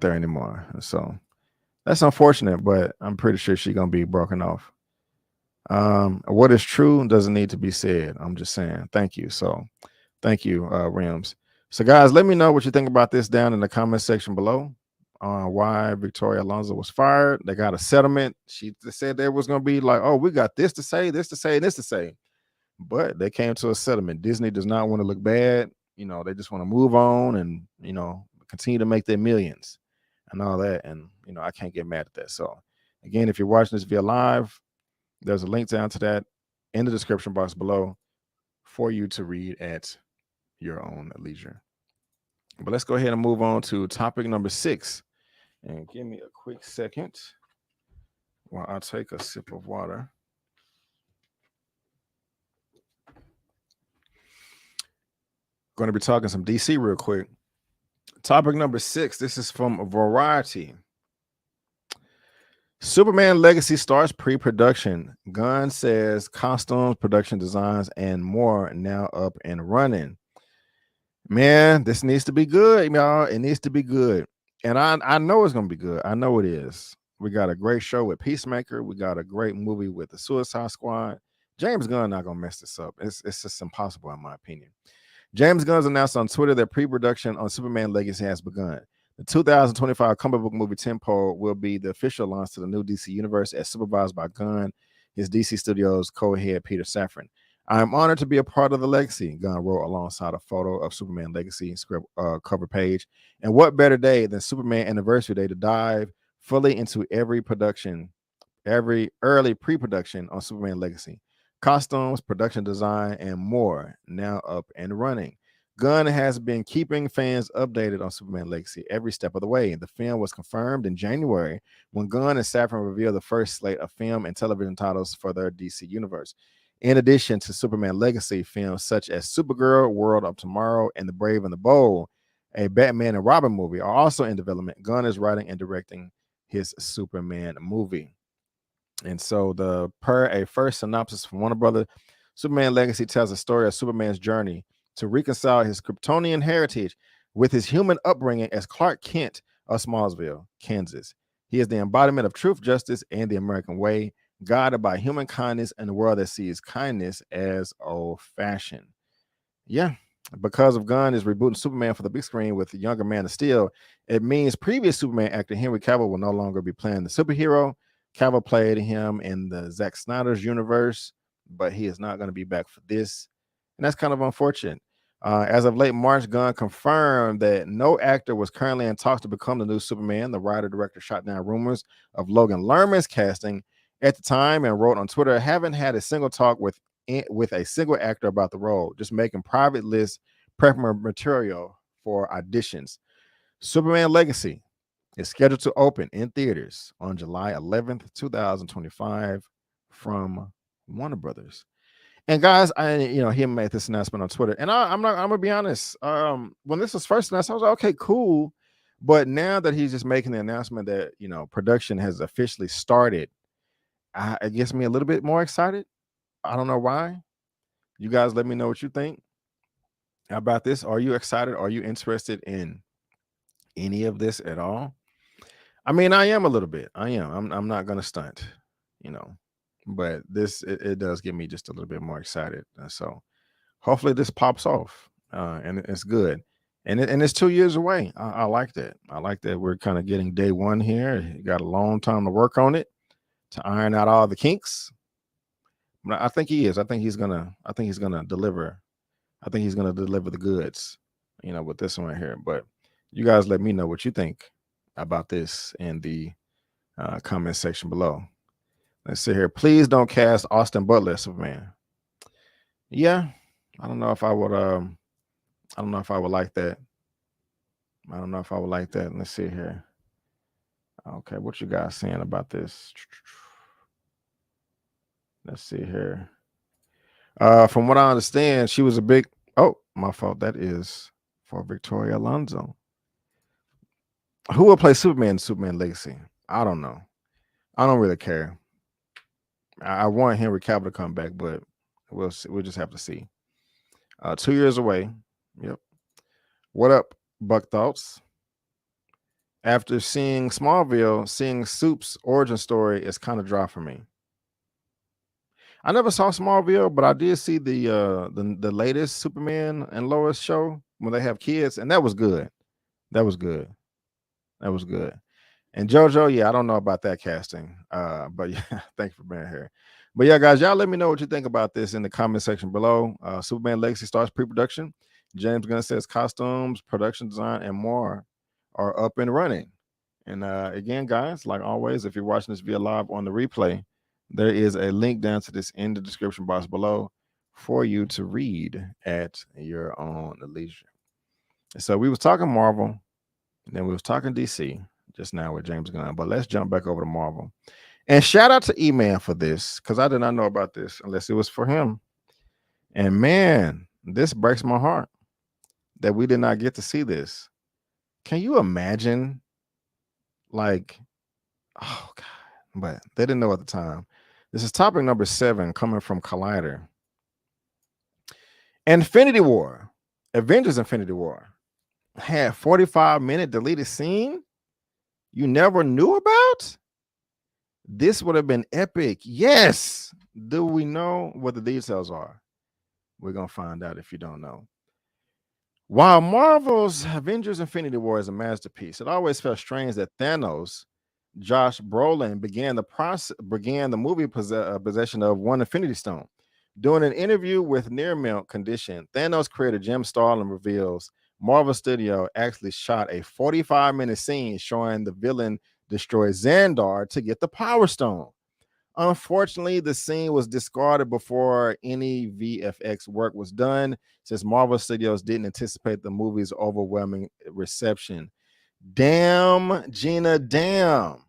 there anymore. So that's unfortunate, but I'm pretty sure she's gonna be broken off. What is true doesn't need to be said. I'm just saying. Thank you. So thank you, Rims. So guys, let me know what you think about this down in the comment section below on why Victoria Alonso was fired. They got a settlement. She said there was going to be like, oh, we got this to say, this to say, this to say. But they came to a settlement. Disney does not want to look bad. You know, they just want to move on and, you know, continue to make their millions and all that. And, you know, I can't get mad at that. So again, if you're watching this via live, there's a link down to that in the description box below for you to read at your own leisure. But let's go ahead and move on to topic number 6. And give me a quick second while I take a sip of water. Going to be talking some DC real quick. Topic number 6. This is from Variety. Superman Legacy starts pre-production. Gunn says costumes, production designs, and more now up and running. Man, this needs to be good, y'all. It needs to be good. And I know it's going to be good. I know it is. We got a great show with Peacemaker. We got a great movie with the Suicide Squad. James Gunn not going to mess this up. It's just impossible, in my opinion. James Gunn's announced on Twitter that pre-production on Superman Legacy has begun. The 2025 comic book movie tentpole will be the official launch to the new DC universe as supervised by Gunn, his DC Studios co-head Peter Safran. I am honored to be a part of the legacy, Gunn wrote alongside a photo of Superman Legacy script cover page. And what better day than Superman Anniversary Day to dive fully into every early pre-production on Superman Legacy. Costumes, production design, and more now up and running. Gunn has been keeping fans updated on Superman Legacy every step of the way. The film was confirmed in January when Gunn and Safran revealed the first slate of film and television titles for their DC universe. In addition to Superman Legacy, films such as Supergirl, World of Tomorrow, and The Brave and the Bold, a Batman and Robin movie, are also in development. Gunn is writing and directing his Superman movie. And so per a first synopsis from Warner Brothers, Superman Legacy tells the story of Superman's journey to reconcile his Kryptonian heritage with his human upbringing as Clark Kent of Smallsville, Kansas. He is the embodiment of truth, justice, and the American way, guided by human kindness and a world that sees kindness as old-fashioned. Yeah, because of Gunn is rebooting Superman for the big screen with the younger Man of Steel, it means previous Superman actor Henry Cavill will no longer be playing the superhero. Cavill played him in the Zack Snyder's universe, but he is not going to be back for this. And that's kind of unfortunate. As of late March, Gunn confirmed that no actor was currently in talks to become the new Superman. The writer-director shot down rumors of Logan Lerman's casting at the time and wrote on Twitter, haven't had a single talk with a single actor about the role, just making private lists, prepping material for auditions. Superman Legacy is scheduled to open in theaters on July 11th, 2025 from Warner Brothers. And guys, he made this announcement on Twitter, and I'm gonna be honest. When this was first announced, I was like, okay, cool. But now that he's just making the announcement that production has officially started, it gets me a little bit more excited. I don't know why. You guys, let me know what you think about this. Are you excited? Are you interested in any of this at all? I mean, I am a little bit. I am. I'm not gonna stunt, but this it does get me just a little bit more excited. So hopefully this pops off and it's good. And it's 2 years away. I like that. I like that we're kind of getting day one here. You got a long time to work on it to iron out all the kinks. But I think he is. I think he's gonna deliver. I think he's gonna deliver the goods, with this one here. But you guys let me know what you think about this in the comment section below. Let's see here. Please don't cast Austin Butler as Superman. Yeah, I don't know if I would. I don't know if I would like that. I don't know if I would like that. Let's see here. Okay, what you guys saying about this? Let's see here. From what I understand, she was a big. Oh, my fault. That is for Victoria Alonso. Who will play Superman in Superman Legacy? I don't know. I don't really care. I want Henry Cavill to come back, but we'll just have to see. 2 years away. Yep. What up, Buck Thoughts? After seeing Smallville, seeing Soup's origin story is kind of dry for me. I never saw Smallville, but I did see the latest Superman and Lois show when they have kids, and that was good. That was good. That was good. And JoJo, yeah, I don't know about that casting. But yeah, thank you for being here. But yeah, guys, y'all let me know what you think about this in the comment section below. Superman Legacy starts pre-production. James Gunn says costumes, production design, and more are up and running. And again, guys, like always, if you're watching this via live on the replay, there is a link down to this in the description box below for you to read at your own leisure. So we was talking Marvel, and then we was talking DC just now with James Gunn, but let's jump back over to Marvel. And shout out to Eman for this, because I did not know about this unless it was for him. And man, this breaks my heart that we did not get to see this. Can you imagine? Like, oh God, but they didn't know at the time. This is topic number 7 coming from Collider. Infinity War, Avengers Infinity War had 45-minute deleted scene you never knew about? This would have been epic. Yes. Do we know what the details are? We're going to find out if you don't know. While Marvel's Avengers Infinity War is a masterpiece, it always felt strange that Thanos, Josh Brolin, began the movie possession of one Infinity Stone. During an interview with Near Milk Condition, Thanos creator Jim Starlin reveals Marvel Studio actually shot a 45-minute scene showing the villain destroy Xandar to get the Power Stone. Unfortunately, the scene was discarded before any VFX work was done, since Marvel Studios didn't anticipate the movie's overwhelming reception. Damn, Gina, damn.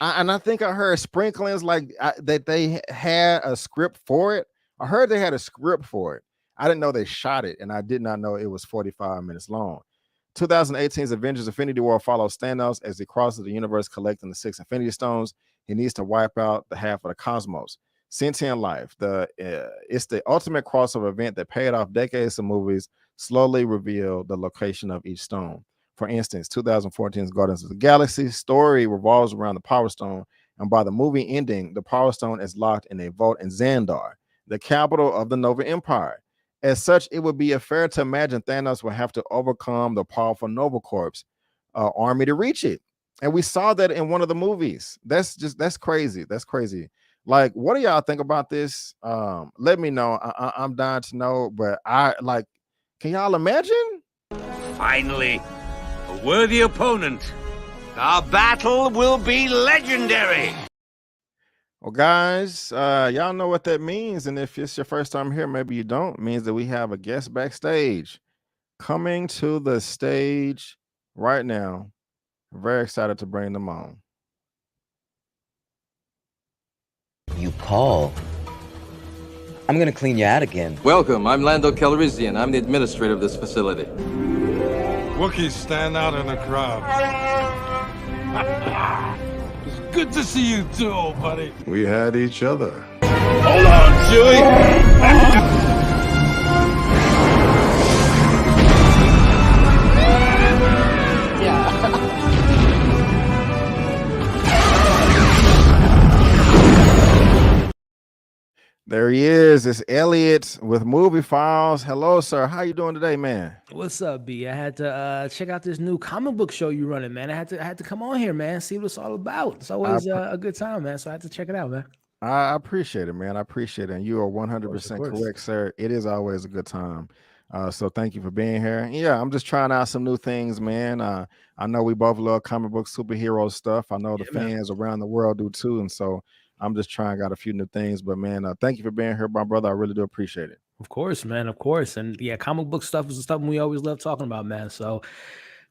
And I think I heard sprinklings that they had a script for it. I heard they had a script for it. I didn't know they shot it, and I did not know it was 45 minutes long. 2018's Avengers Infinity War follows Thanos as he crosses the universe collecting the 6 Infinity Stones. He needs to wipe out the half of the cosmos. Sentient life. It's the ultimate crossover event that paid off decades of movies, slowly revealed the location of each stone. For instance, 2014's Guardians of the Galaxy story revolves around the Power Stone, and by the movie ending, the Power Stone is locked in a vault in Xandar, the capital of the Nova Empire. As such, it would be fair to imagine Thanos will have to overcome the powerful Nova Corps army to reach it. And we saw that in one of the movies. That's crazy. That's crazy. Like, what do y'all think about this? Let me know. I'm dying to know, but can y'all imagine? Finally, a worthy opponent. Our battle will be legendary. Well, guys, y'all know what that means. And if it's your first time here, maybe you don't. It means that we have a guest backstage coming to the stage right now. Very excited to bring them on. You call. I'm gonna clean you out again. Welcome, I'm Lando Calrissian. I'm the administrator of this facility. Wookiees stand out in the crowd. It's good to see you too, old buddy. We had each other. Hold on, Chewie! There he is. It's Elliot with Movie Files. Hello, sir. How you doing today, man? What's up, B? I had to check out this new comic book show you running, man. I had to come on here, man, see what it's all about. It's always a good time, man. So I had to check it out, man. I appreciate it, man. I appreciate it. And you are 100% correct, sir. It is always a good time. So thank you for being here. Yeah, I'm just trying out some new things, man. I know we both love comic book superhero stuff. I know the fans around the world do too. And so I'm just trying out a few new things. But man, thank you for being here, my brother. I really do appreciate it. Of course, man. Of course. And yeah, comic book stuff is something we always love talking about, man. So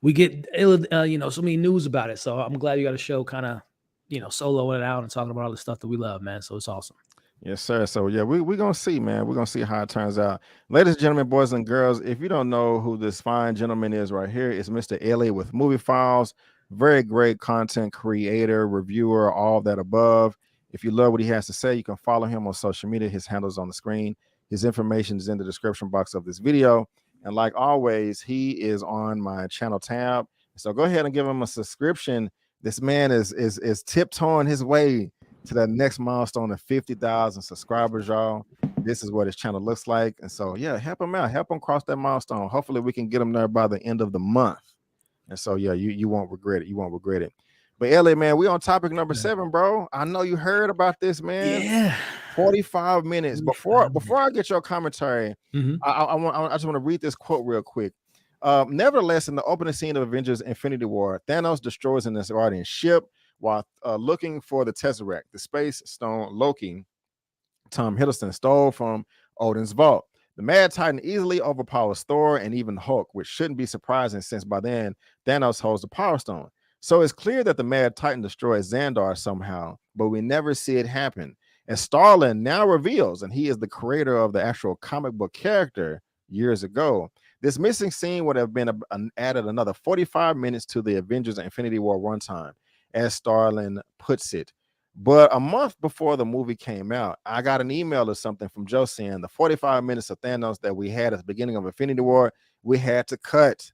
we get so many news about it. So I'm glad you got a show kind of, soloing it out and talking about all the stuff that we love, man. So it's awesome. Yes, sir. So yeah, we're gonna see, man. We're gonna see how it turns out. Ladies and gentlemen, boys and girls, if you don't know who this fine gentleman is right here, it's Mr. Elia with Movie Files. Very great content creator, reviewer, all that above. If you love what he has to say, you can follow him on social media. His handle's on the screen. His information is in the description box of this video. And like always, he is on my channel tab. So go ahead and give him a subscription. This man is tiptoeing his way to that next milestone of 50,000 subscribers, y'all. This is what his channel looks like. And so, yeah, help him out. Help him cross that milestone. Hopefully we can get him there by the end of the month. And so, yeah, you won't regret it. You won't regret it. But Elliot, man, we on topic number 7, bro. I know you heard about this, man. Yeah. 45 minutes. Before I get your commentary, I just want to read this quote real quick. Nevertheless, in the opening scene of Avengers Infinity War, Thanos destroys an Asgardian ship while looking for the Tesseract, the space stone Loki, Tom Hiddleston, stole from Odin's vault. The Mad Titan easily overpowers Thor and even Hulk, which shouldn't be surprising since by then Thanos holds the Power Stone. So it's clear that the Mad Titan destroys Xandar somehow, but we never see it happen. And Starlin now reveals, and he is the creator of the actual comic book character years ago, this missing scene would have been added another 45 minutes to the Avengers Infinity War runtime, as Starlin puts it. But a month before the movie came out, I got an email or something from Joe saying the 45 minutes of Thanos that we had at the beginning of Infinity War, we had to cut.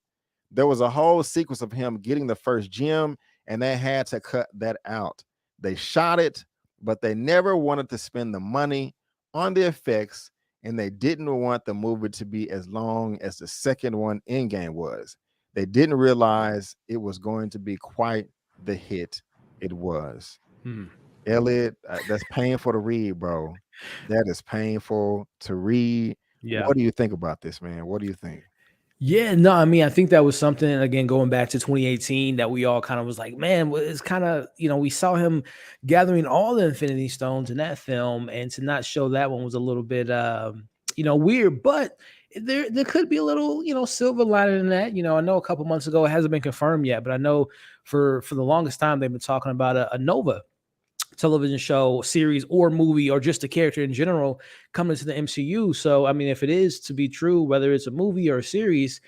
There was a whole sequence of him getting the first gem, and they had to cut that out. They shot it, but they never wanted to spend the money on the effects and they didn't want the movie to be as long as the second one, Endgame, was. They didn't realize it was going to be quite the hit it was. Elliot, that's painful to read, bro. That is painful to read. Yeah. What do you think about this, man? What do you think? Yeah, no, I mean, I think that was something, again, going back to 2018, that we all kind of was like, man, it's kind of, we saw him gathering all the Infinity Stones in that film, and to not show that one was a little bit, weird, but there could be a little, silver lining in that. I know a couple months ago, it hasn't been confirmed yet, but I know for the longest time, they've been talking about a Nova television show, series, or movie, or just a character in general coming to the MCU. So, I mean, if it is to be true, whether it's a movie or a series,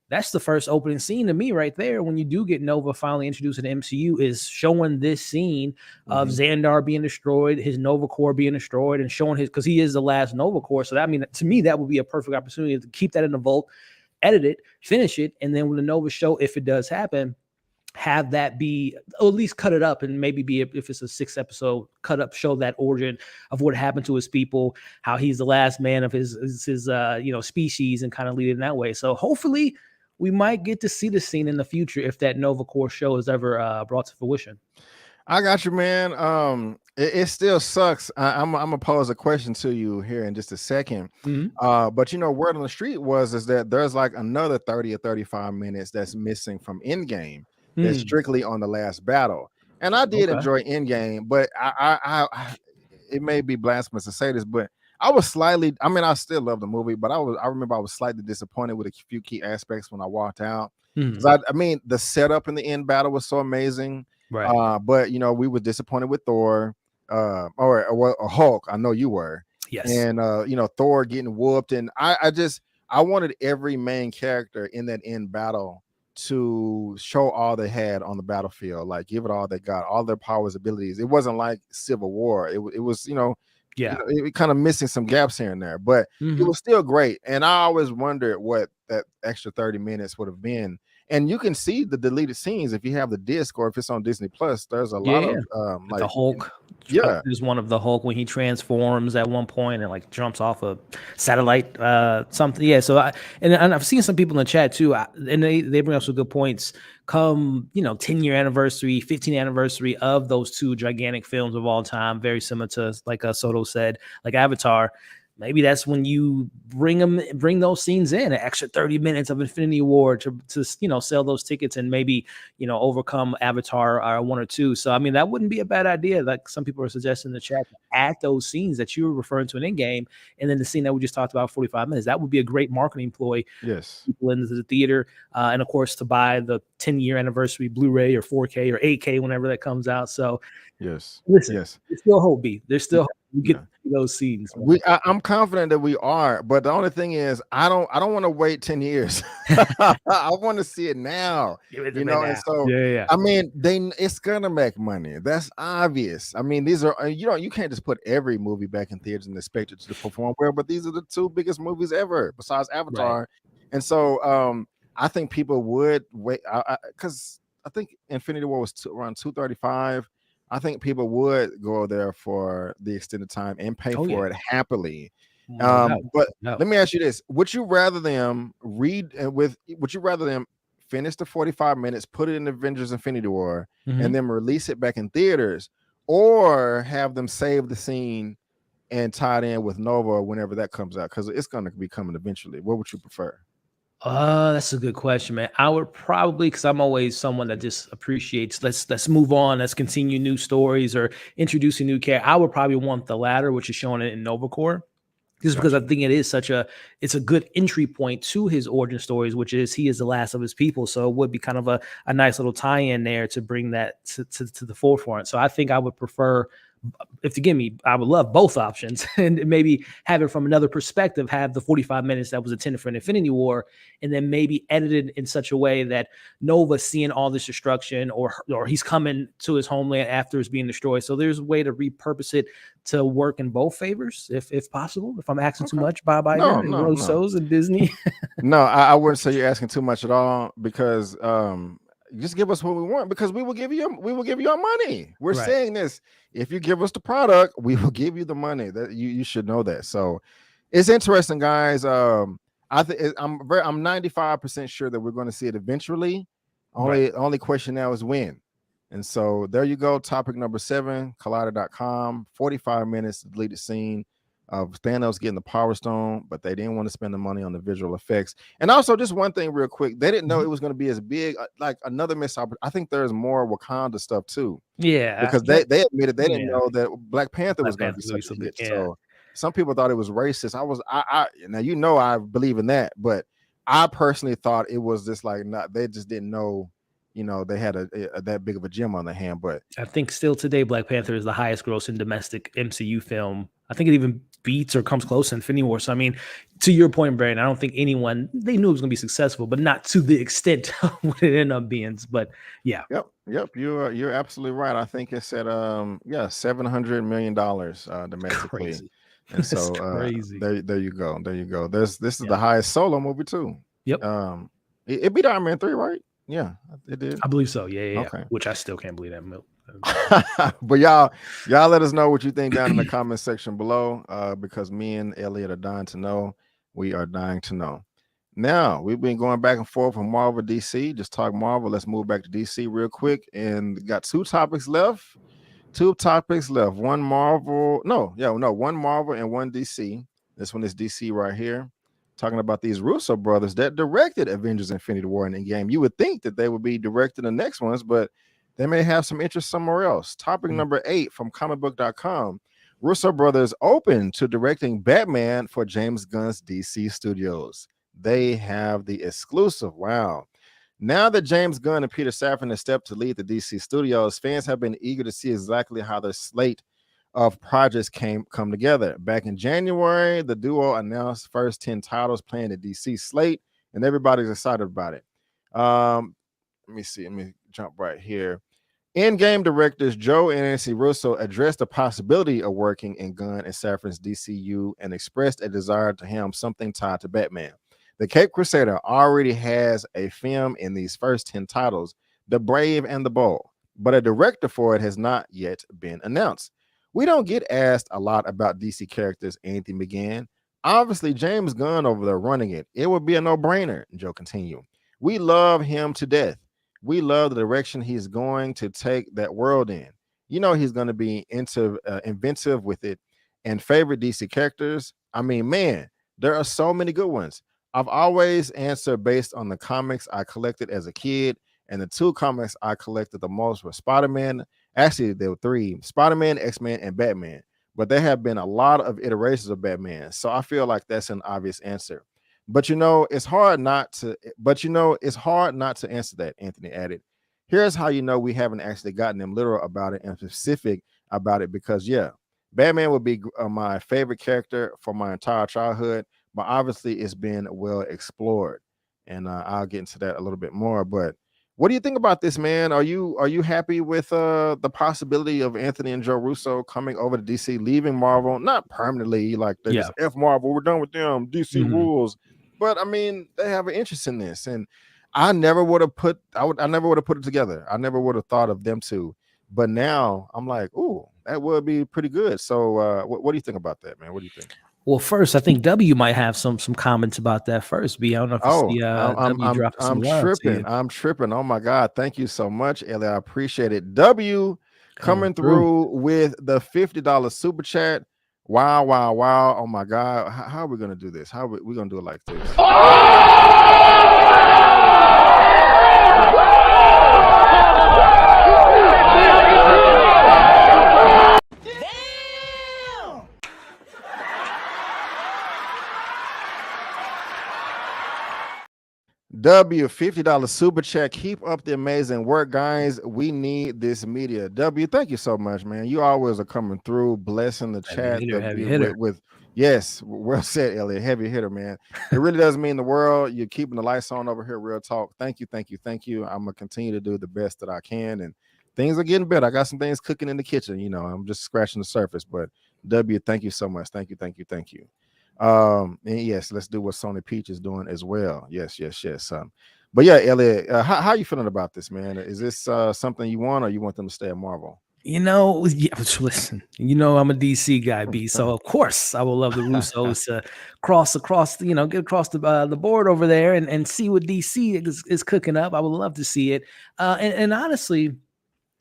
that's the first opening scene to me right there. When you do get Nova finally introduced in the MCU, is showing this scene of Xandar being destroyed, his Nova Corps being destroyed, and showing because he is the last Nova Corps. So that, I mean, to me, that would be a perfect opportunity to keep that in the vault, edit it, finish it, and then when the Nova show, if it does happen, have that be, or at least cut it up, and maybe be, if it's a 6 episode, cut up, show that origin of what happened to his people, how he's the last man of his species, and kind of lead it in that way. So hopefully we might get to see the scene in the future if that Nova Corps show is ever brought to fruition. I got you, man. It still sucks. I'm gonna pose a question to you here in just a second. But word on the street is that there's like another 30 or 35 minutes that's missing from Endgame. That's strictly on the last battle. And I did enjoy Endgame, but I it may be blasphemous to say this, but I was slightly, I mean, I still love the movie, but I remember I was slightly disappointed with a few key aspects when I walked out. I mean, the setup in the end battle was so amazing. Right. But we were disappointed with Thor, or Hulk. I know you were. Yes. And Thor getting whooped. And I wanted every main character in that end battle to show all they had on the battlefield, like give it all they got, all their powers, abilities. It wasn't like Civil War. It was, it kind of missing some gaps here and there, but it was still great. And I always wondered what that extra 30 minutes would have been. And you can see the deleted scenes if you have the disc, or if it's on Disney Plus. There's a lot of like the Hulk. There's one of the Hulk when he transforms at one point and like jumps off a satellite, something. Yeah. So and I've seen some people in the chat too, and they bring up some good points. Come 10-year anniversary, 15th anniversary of those two gigantic films of all time, very similar to, like Soto said, like Avatar. Maybe that's when you bring those scenes in, an extra 30 minutes of Infinity War to sell those tickets, and maybe overcome Avatar 1 or 2. So I mean, that wouldn't be a bad idea. Like some people are suggesting in the chat, add those scenes that you were referring to in Endgame, and then the scene that we just talked about, 45 minutes. That would be a great marketing ploy. Yes, people into the theater, and of course to buy the 10-year anniversary Blu-ray or 4K or 8K whenever that comes out. So yes, listen, there's still hope. There's still hope. We get those scenes. I'm confident that we are, but the only thing is, I don't want to wait 10 years. I want to see it now. And so I mean, it's gonna make money. That's obvious. I mean, these are you can't just put every movie back in theaters and expect it to perform well, but these are the 2 biggest movies ever besides Avatar. Right. And so I think people would wait, because I think Infinity War was around 235. I think people would go there for the extended time and pay for it happily. But let me ask you this: would you rather them would you rather them finish the 45 minutes, put it in Avengers Infinity War, and then release it back in theaters, or have them save the scene and tie it in with Nova whenever that comes out? Because it's going to be coming eventually. What would you prefer? That's a good question, man. I would probably, because I'm always someone that just appreciates let's move on, let's continue new stories or introducing new characters. I would probably want the latter, which is showing it in Nova Corps, just because I think it's a good entry point to his origin stories, which is he is the last of his people. So it would be kind of a nice little tie-in there to bring that to the forefront. So I think I would prefer, if you give me, I would love both options, and maybe have it from another perspective, have the 45 minutes that was intended for an Infinity War, and then maybe edited in such a way that Nova seeing all this destruction, or he's coming to his homeland after it's being destroyed. So there's a way to repurpose it to work in both favors, if possible. If I'm asking too much, Russo's and Disney. No, I wouldn't say you're asking too much at all, because just give us what we want, because we will give you our money. We're saying this: if you give us the product, we will give you the money. That you should know that. So It's interesting, guys. I'm 95% sure that we're going to see it eventually. Only question now is when. And so there you go. Topic number 7, Collider.com. 45 minutes deleted scene of Thanos getting the Power Stone, but they didn't want to spend the money on the visual effects. And also, just one thing real quick, they didn't know it was going to be as big, like another missed opportunity. I think there's more Wakanda stuff too. Yeah, because they admitted they didn't know that Black Panther was going to be such a hit. So some people thought it was racist. I now you know I believe in that, but I personally thought it was just like they just didn't know. You know, they had a that big of a gem on their hand, but I think still today, Black Panther is the highest grossing domestic MCU film. I think it even beats or comes close to Infinity War. So, I mean, to your point, Brandon, I don't think they knew it was going to be successful, but not to the extent of what it ended up being. But yeah. Yep. You're absolutely right. I think it's at $700 million domestically. Crazy. And so crazy. There you go. This is the highest solo movie too. Yep. It beat Iron Man 3, right? Yeah, it did. I believe so. Yeah. Okay. Which I still can't believe that. But y'all let us know what you think down in the comment section below, because me and Elliot are dying to know. We are dying to know. Now, we've been going back and forth from Marvel DC. Just talk Marvel. Let's move back to DC real quick. And got 2 topics left. 2 topics left. One Marvel and one DC. This one is DC right here. Talking about these Russo brothers that directed Avengers Infinity War in Endgame. You would think that they would be directing the next ones, but they may have some interest somewhere else. Topic number 8 from comicbook.com. Russo brothers open to directing Batman for James Gunn's DC Studios. They have the exclusive. Wow. Now that James Gunn and Peter Safran have stepped to lead the DC Studios, fans have been eager to see exactly how their slate of projects come together. Back in January, the duo announced first 10 titles playing the DC slate, and everybody's excited about it. Let me jump right here. In-game directors Joe and Nancy Russo addressed the possibility of working in Gunn and Safran's DCU and expressed a desire to helm something tied to Batman. The Cape Crusader already has a film in these first 10 titles, The Brave and the Bold, but a director for it has not yet been announced. We don't get asked a lot about DC characters, Anthony began. Obviously, James Gunn over there running it. It would be a no-brainer, Joe continued. We love him to death. We love the direction he's going to take that world in. You know he's going to be inventive with it. And favorite DC characters? I mean, man, there are so many good ones. I've always answered based on the comics I collected as a kid, and the 2 comics I collected the most were SpiderMan. Actually, there were 3: Spider-Man, X-Men, and Batman. But there have been a lot of iterations of Batman, so I feel like that's an obvious answer. But it's hard not to answer that, Anthony added. Here's how you know we haven't actually gotten them literal about it and specific about it, because Batman would be my favorite character for my entire childhood, but obviously it's been well explored, and I'll get into that a little bit more. But what do you think about this, man? Are you happy with the possibility of Anthony and Joe Russo coming over to DC, leaving Marvel, not permanently, like they just F Marvel, we're done with them, DC rules. But I mean, they have an interest in this, and I never would have put it together. I never would have thought of them two. But now I'm like, ooh, that would be pretty good. So what do you think about that, man? What do you think? Well, first, I think W might have some comments about that first. B, I don't know if you see I'm tripping. Oh my God. Thank you so much, Elia. I appreciate it. W coming through with the $50 super chat. Wow. Oh my God. How are we gonna do this? How are we gonna do it like this? W, $50 super chat. Keep up the amazing work, guys. We need this media. W, thank you so much, man. You always are coming through, blessing the chat. Heavy hitter. Yes, well said, Elliot. Heavy hitter, man. It really does mean the world. You're keeping the lights on over here. Real talk. Thank you. I'm gonna continue to do the best that I can, and things are getting better. I got some things cooking in the kitchen. I'm just scratching the surface. But W, thank you so much. Thank you. And yes, let's do what Sony Peach is doing as well. Yes. But yeah, Elliot, how you feeling about this, man? Is this something you want, or you want them to stay at Marvel? You know, yeah, listen, you know, I'm a DC guy, B. So of course I will love the Russos to cross across, you know, get across the board over there and see what DC is cooking up. I would love to see it. And honestly,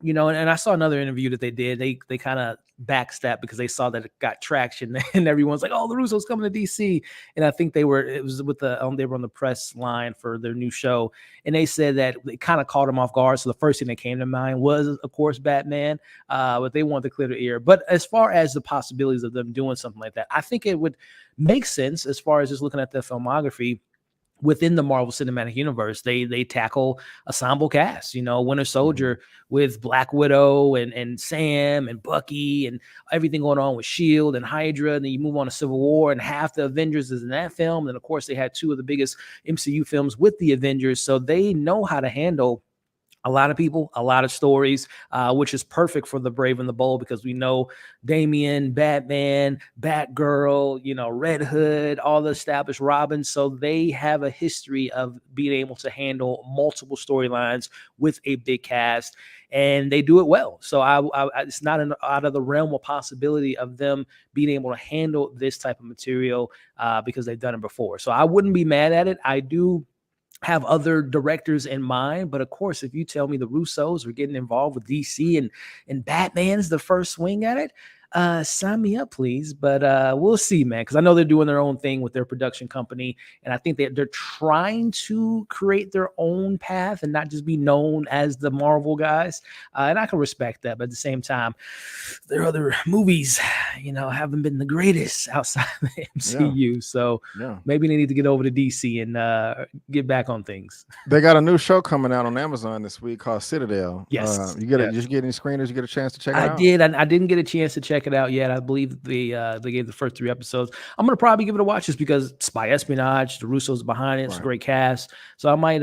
you know, and I saw another interview that they did. They kind of backstep because they saw that it got traction, and everyone's like, "Oh, the Russos coming to DC." And I think it was with they were on the press line for their new show, and they said that it kind of caught them off guard. So the first thing that came to mind was, of course, Batman. But they wanted to clear the air. But as far as the possibilities of them doing something like that, I think it would make sense as far as just looking at the filmography. Within the Marvel Cinematic Universe, they tackle ensemble cast, you know, Winter Soldier with Black Widow and Sam and Bucky and everything going on with S.H.I.E.L.D. and Hydra. And then you move on to Civil War, and half the Avengers is in that film. And of course, they had two of the biggest MCU films with the Avengers. So they know how to handle a lot of people, a lot of stories, which is perfect for the Brave and the Bold, because we know Damian, Batman, Batgirl, you know, Red Hood, all the established Robins. So they have a history of being able to handle multiple storylines with a big cast, and they do it well. So it's not out of the realm of possibility of them being able to handle this type of material because they've done it before. So I wouldn't be mad at it. I do have other directors in mind, but of course, if you tell me the Russos are getting involved with DC and Batman's the first swing at it, sign me up, please. But we'll see, man, because I know they're doing their own thing with their production company, and I think they're trying to create their own path and not just be known as the Marvel guys. And I can respect that, but at the same time, their other movies, you know, haven't been the greatest outside the MCU. Yeah. So maybe they need to get over to DC and get back on things. They got a new show coming out on Amazon this week called Citadel. Yes. Did you get any screeners? You get a chance to check it out? I did. I didn't get a chance to check it out yet. I believe they gave the first 3 episodes. I'm gonna probably give it a watch just because spy espionage, the Russos behind it. It's a great cast. So I might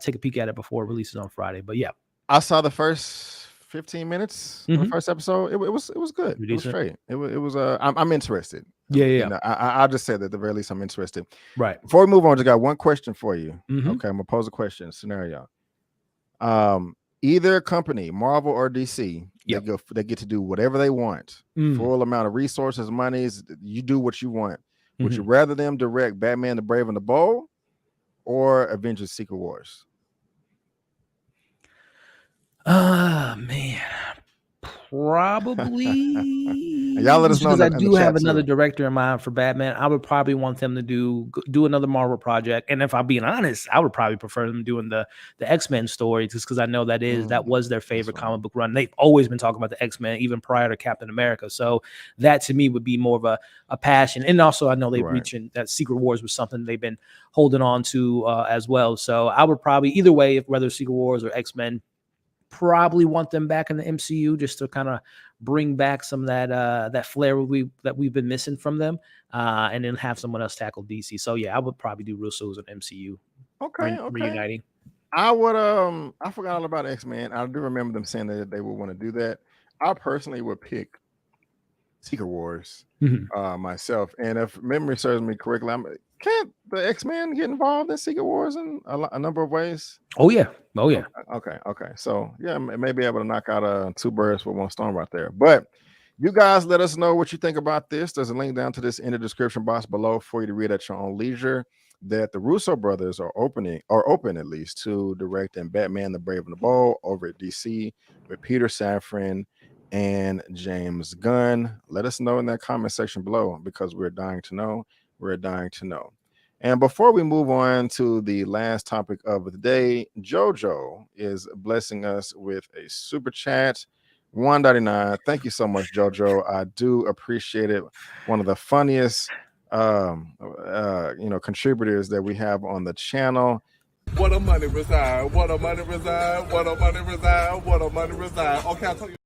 take a peek at it before it releases on Friday. But yeah. I saw the first 15 minutes of the first episode. It was good. It was straight. It was I'm interested. Yeah. You know, I'll just say that at the very least I'm interested. Right. Before we move on, I just got one question for you. Okay, I'm gonna pose a question scenario. Either company, Marvel or DC, they get to do whatever they want. Full amount of resources, monies. You do what you want. Would you rather them direct Batman the Brave and the Bold or Avengers Secret Wars? Man, probably. Y'all let us know. Because I do have another director in mind for Batman. I would probably want them to do another Marvel project. And if I'm being honest, I would probably prefer them doing the X-Men story, just because I know that was their favorite comic book run. They've always been talking about the X-Men even prior to Captain America. So that to me would be more of a passion. And also I know they've reached that Secret Wars was something they've been holding on to as well. So I would probably either way, whether Secret Wars or X-Men, probably want them back in the MCU just to kind of bring back some of that flair that we've been missing from them, and then have someone else tackle DC. So yeah, I would probably do Russo's and MCU. Okay. Reuniting. I would I forgot all about X-Men. I do remember them saying that they would want to do that. I personally would pick Secret Wars myself, and if memory serves me correctly, can't the X-Men get involved in Secret Wars in a number of ways? Oh yeah. Okay. So yeah, may be able to knock out 2 birds with 1 stone right there. But you guys, let us know what you think about this. There's a link down to this in the description box below for you to read at your own leisure. That the Russo brothers are open at least to direct in Batman the Brave and the Bold over at DC with Peter Safran and James Gunn. Let us know in that comment section below, because we're dying to know. And before we move on to the last topic of the day, JoJo is blessing us with a super chat, $1.99. Thank you so much, JoJo. I do appreciate it. One of the funniest contributors that we have on the channel. What a money reside, what a money reside, what a money reside, what a money reside. Okay, I'll tell you.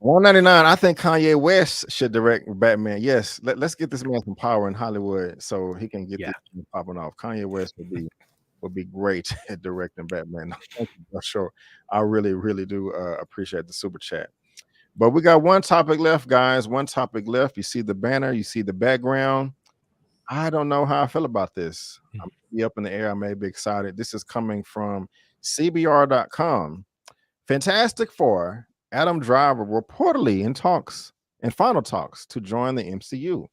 $1.99. I think Kanye West should direct Batman. Yes, let's get this man some power in Hollywood so he can get this thing popping off. Kanye West would be great at directing Batman. Thank you, sure. I really do appreciate the super chat. But we got one topic left, guys. One topic left. You see the banner, you see the background. I don't know how I feel about this. I may be up in the air. I may be excited. This is coming from CBR.com. Fantastic Four Adam Driver reportedly in final talks to join the MCU.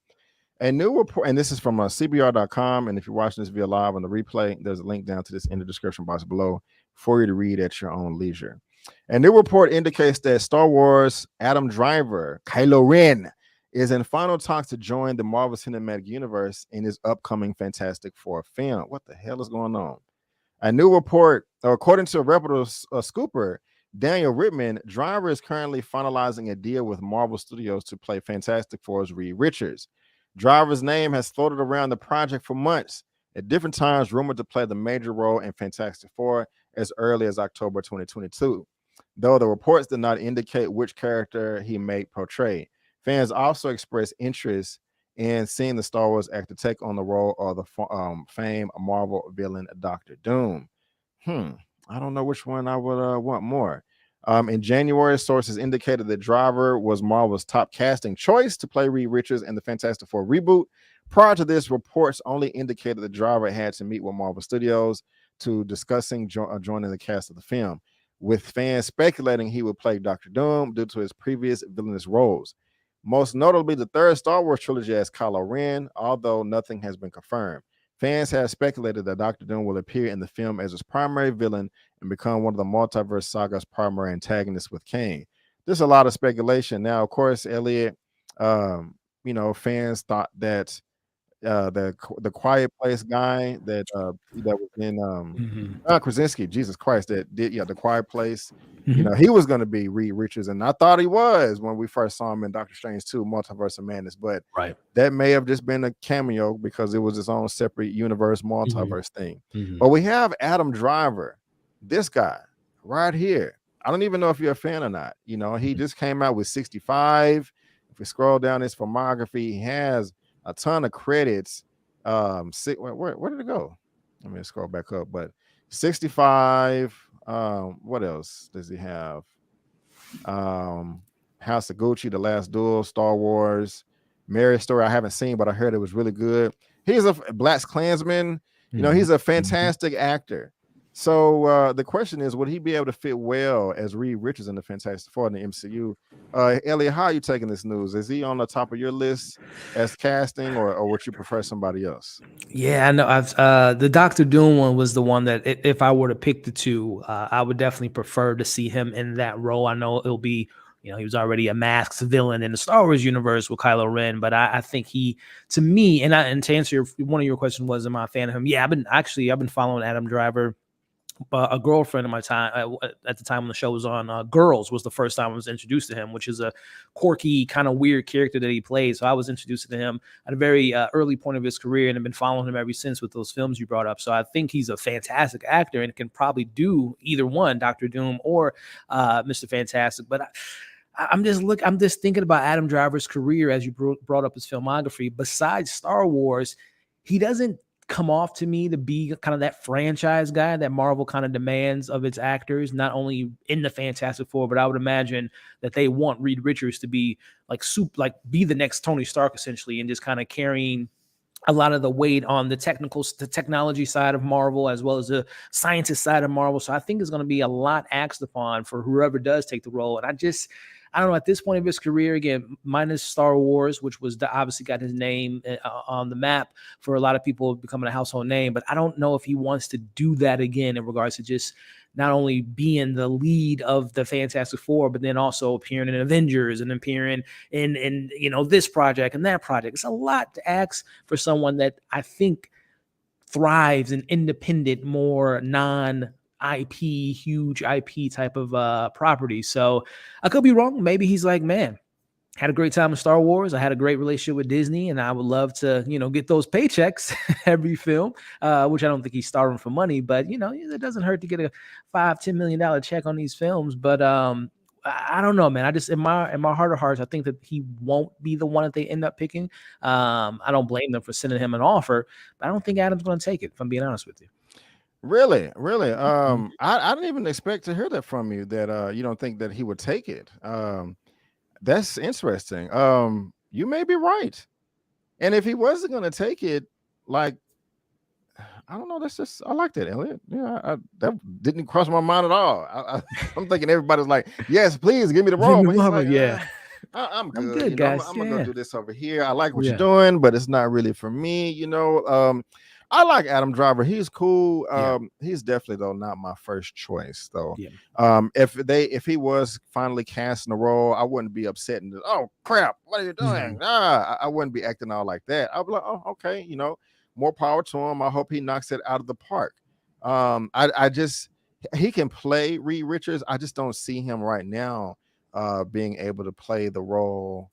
A new report, and this is from CBR.com. And if you're watching this via live on the replay, there's a link down to this in the description box below for you to read at your own leisure. A new report indicates that Star Wars Adam Driver, Kylo Ren, is in final talks to join the Marvel Cinematic Universe in his upcoming Fantastic Four film. What the hell is going on? A new report, according to a reputable scooper, Daniel Rittman, Driver is currently finalizing a deal with Marvel Studios to play Fantastic Four's Reed Richards. Driver's name has floated around the project for months, at different times rumored to play the major role in Fantastic Four as early as October 2022, though the reports did not indicate which character he may portray. Fans also expressed interest in seeing the Star Wars actor take on the role of the famed Marvel villain Dr. Doom. I don't know which one I would want more. In January, sources indicated that Driver was Marvel's top casting choice to play Reed Richards in the Fantastic Four reboot. Prior to this, reports only indicated that Driver had to meet with Marvel Studios to discussing joining the cast of the film, with fans speculating he would play Dr. Doom due to his previous villainous roles. Most notably, the third Star Wars trilogy as Kylo Ren, although nothing has been confirmed. Fans have speculated that Dr. Doom will appear in the film as his primary villain and become one of the multiverse saga's primary antagonists with Kane. There's a lot of speculation. Now, of course, Elliot, fans thought that the Quiet Place guy that was in Krasinski, Jesus Christ, that did the Quiet Place. He was going to be Reed Richards, and I thought he was when we first saw him in Doctor Strange 2, Multiverse of Madness. But that may have just been a cameo because it was his own separate universe, multiverse thing. But we have Adam Driver, this guy right here. I don't even know if you're a fan or not. He just came out with 65. If we scroll down his filmography, he has a ton of credits. Where did it go? Let me scroll back up. But 65. What else does he have? House of Gucci, The Last Duel, Star Wars, Marriage Story. I haven't seen, but I heard it was really good. He's a Black Klansman. He's a fantastic actor. So the question is, would he be able to fit well as Reed Richards in the Fantastic Four in the MCU? Elliot, how are you taking this news? Is he on the top of your list as casting, or would you prefer somebody else? Yeah, I know. The Doctor Doom one was the one that if I were to pick the two, I would definitely prefer to see him in that role. I know it'll be, he was already a masked villain in the Star Wars universe with Kylo Ren, but I think he, to me, and to answer one of your questions was, am I a fan of him? Yeah, I've been following Adam Driver. A girlfriend of my time at the time when the show was on, Girls was the first time I was introduced to him, which is a quirky kind of weird character that he plays. So I was introduced to him at a very early point of his career and have been following him ever since with those films you brought up. So I think he's a fantastic actor and can probably do either one, Dr. Doom or Mr. Fantastic. But I'm just thinking about Adam Driver's career as you brought up his filmography. Besides Star Wars, he doesn't come off to me to be kind of that franchise guy that Marvel kind of demands of its actors, not only in the Fantastic Four, but I would imagine that they want Reed Richards to be be the next Tony Stark essentially, and just kind of carrying a lot of the weight on the technology side of Marvel as well as the scientist side of Marvel. So I think it's going to be a lot asked upon for whoever does take the role. And I don't know, at this point of his career, again, minus Star Wars, which was obviously got his name on the map for a lot of people becoming a household name, but I don't know if he wants to do that again in regards to just not only being the lead of the Fantastic Four, but then also appearing in Avengers and appearing in this project and that project. It's a lot to ask for someone that I think thrives in independent, more non-IP, huge IP type of property. So I could be wrong. Maybe he's like, man, had a great time in Star Wars. I had a great relationship with Disney, and I would love to, get those paychecks every film, which I don't think he's starving for money, but it doesn't hurt to get a $5-10 million check on these films. But I don't know, man. I just in my heart of hearts, I think that he won't be the one that they end up picking. I don't blame them for sending him an offer, but I don't think Adam's going to take it, if I'm being honest with you. Really? I didn't even expect to hear that from you, that you don't think that he would take it. That's interesting. You may be right. And if he wasn't going to take it, I don't know. That's just I like that, Elliot. Yeah, that didn't cross my mind at all. I'm thinking everybody's like, yes, please give me the role. But he's like, yeah. I'm good. I'm good, you know, guys. I'm gonna go do this over here. I like what Yeah. you're doing, but it's not really for me. You know, I like Adam Driver. He's cool. He's definitely though not my first choice though. Yeah. If he was finally cast in the role, I wouldn't be upset and oh crap, what are you doing? I wouldn't be acting all like that. I'd be like, oh, okay, you know, more power to him. I hope he knocks it out of the park. I just he can play Reed Richards. I just don't see him right now being able to play the role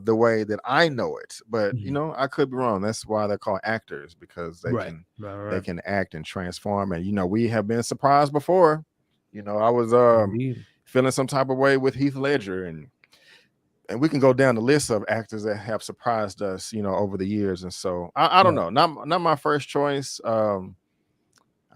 the way that I know it, but you know, I could be wrong. That's why they're called actors, because they they can act and transform. And you know, we have been surprised before. You know, I was feeling some type of way with Heath Ledger, and we can go down the list of actors that have surprised us, you know, over the years. And so I don't know, not my first choice.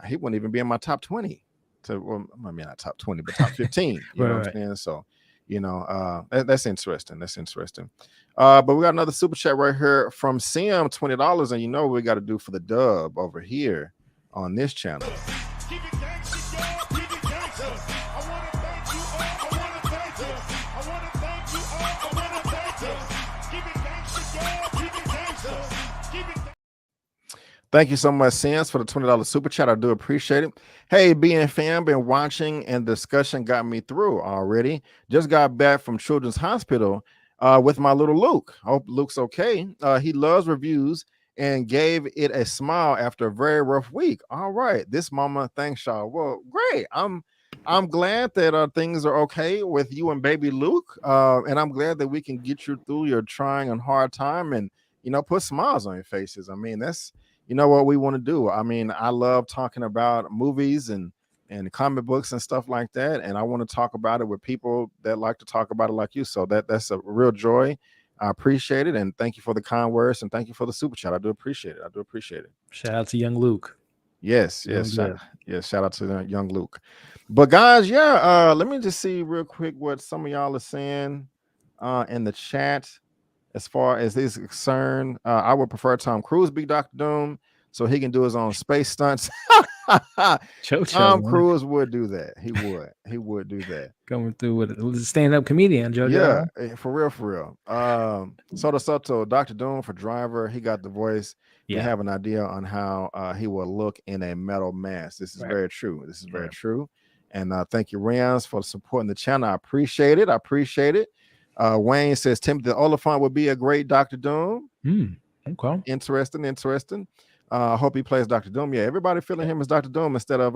He wouldn't even be in my top 20 well, I mean not top 20, but top 15. You know what I'm saying? So you know, that's interesting. That's interesting. But we got another super chat right here from Sim, $20. And you know what we got to do for the dub over here on this channel. Thank you so much, Sans, for the $20 super chat. I do appreciate it. Hey, being fam, been watching and discussion got me through already. Just got back from Children's Hospital with my little Luke. Hope Luke's okay. He loves reviews and gave it a smile after a very rough week. All right, this mama, thanks y'all. Well, great. I'm glad that things are okay with you and baby Luke, and I'm glad that we can get you through your trying and hard time, and you know, put smiles on your faces. I mean, that's you know what we want to do. I mean, I love talking about movies and comic books and stuff like that, and I want to talk about it with people that like to talk about it like you. So that's a real joy. I appreciate it, and thank you for the kind words, and thank you for the super chat. I do appreciate it. I do appreciate it. Shout out to young Luke. Yes, shout out to young Luke. But guys, let me just see real quick what some of y'all are saying in the chat. As far as this is concerned, I would prefer Tom Cruise be Dr. Doom so he can do his own space stunts. Tom Cruise would do that. He would do that. Coming through with a stand-up comedian, JoJo. Yeah, for real. Soto, Dr. Doom for Driver. He got the voice. We have an idea on how he will look in a metal mask. This is very true. This is very true. And thank you, Rams, for supporting the channel. I appreciate it. Wayne says Timothy Oliphant would be a great Dr. Doom. Okay. Interesting. I hope he plays Dr. Doom. Yeah, everybody feeling him as Dr. Doom instead of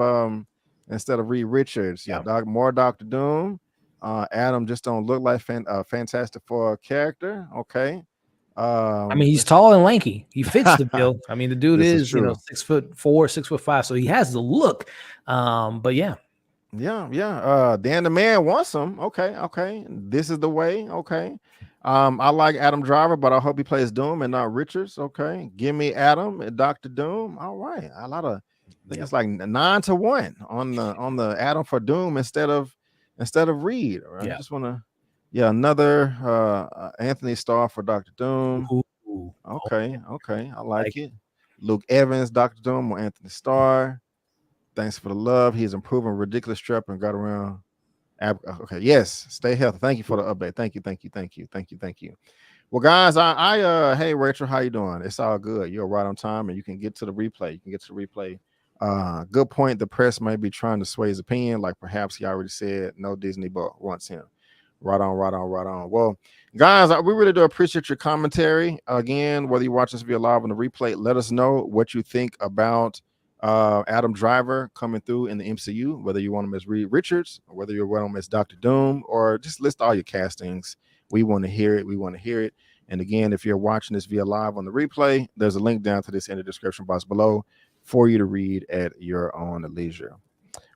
Reed Richards. More Dr. Doom. Adam just don't look like Fantastic Four character. Okay. I mean, he's tall and lanky. He fits the bill. I mean, the dude is you know 6'4", 6'5", so he has the look. But yeah. Dan the man wants him. Okay. This is the way. Okay. I like Adam Driver, but I hope he plays Doom and not Richards. Okay. Give me Adam and Dr. Doom. All right. I think it's like 9-1 on the Adam for Doom instead of Reed. Right? I just want to another Anthony Starr for Dr. Doom. Ooh. Okay. I like it. Luke Evans, Dr. Doom, or Anthony Starr. Thanks for the love. He's improving ridiculous strap and got around. Okay, yes. Stay healthy. Thank you for the update. Thank you. Well, guys, hey Rachel, how you doing? It's all good. You're right on time, and you can get to the replay. Good point. The press may be trying to sway his opinion, like perhaps he already said no Disney but wants him. Right on. Well, guys, we really do appreciate your commentary. Again, whether you watch this via live on the replay, let us know what you think about Adam Driver coming through in the MCU, whether you want him as Reed Richards or whether you want him as Dr. Doom, or just list all your castings. We want to hear it. And again, if you're watching this via live on the replay, there's a link down to this in the description box below for you to read at your own leisure.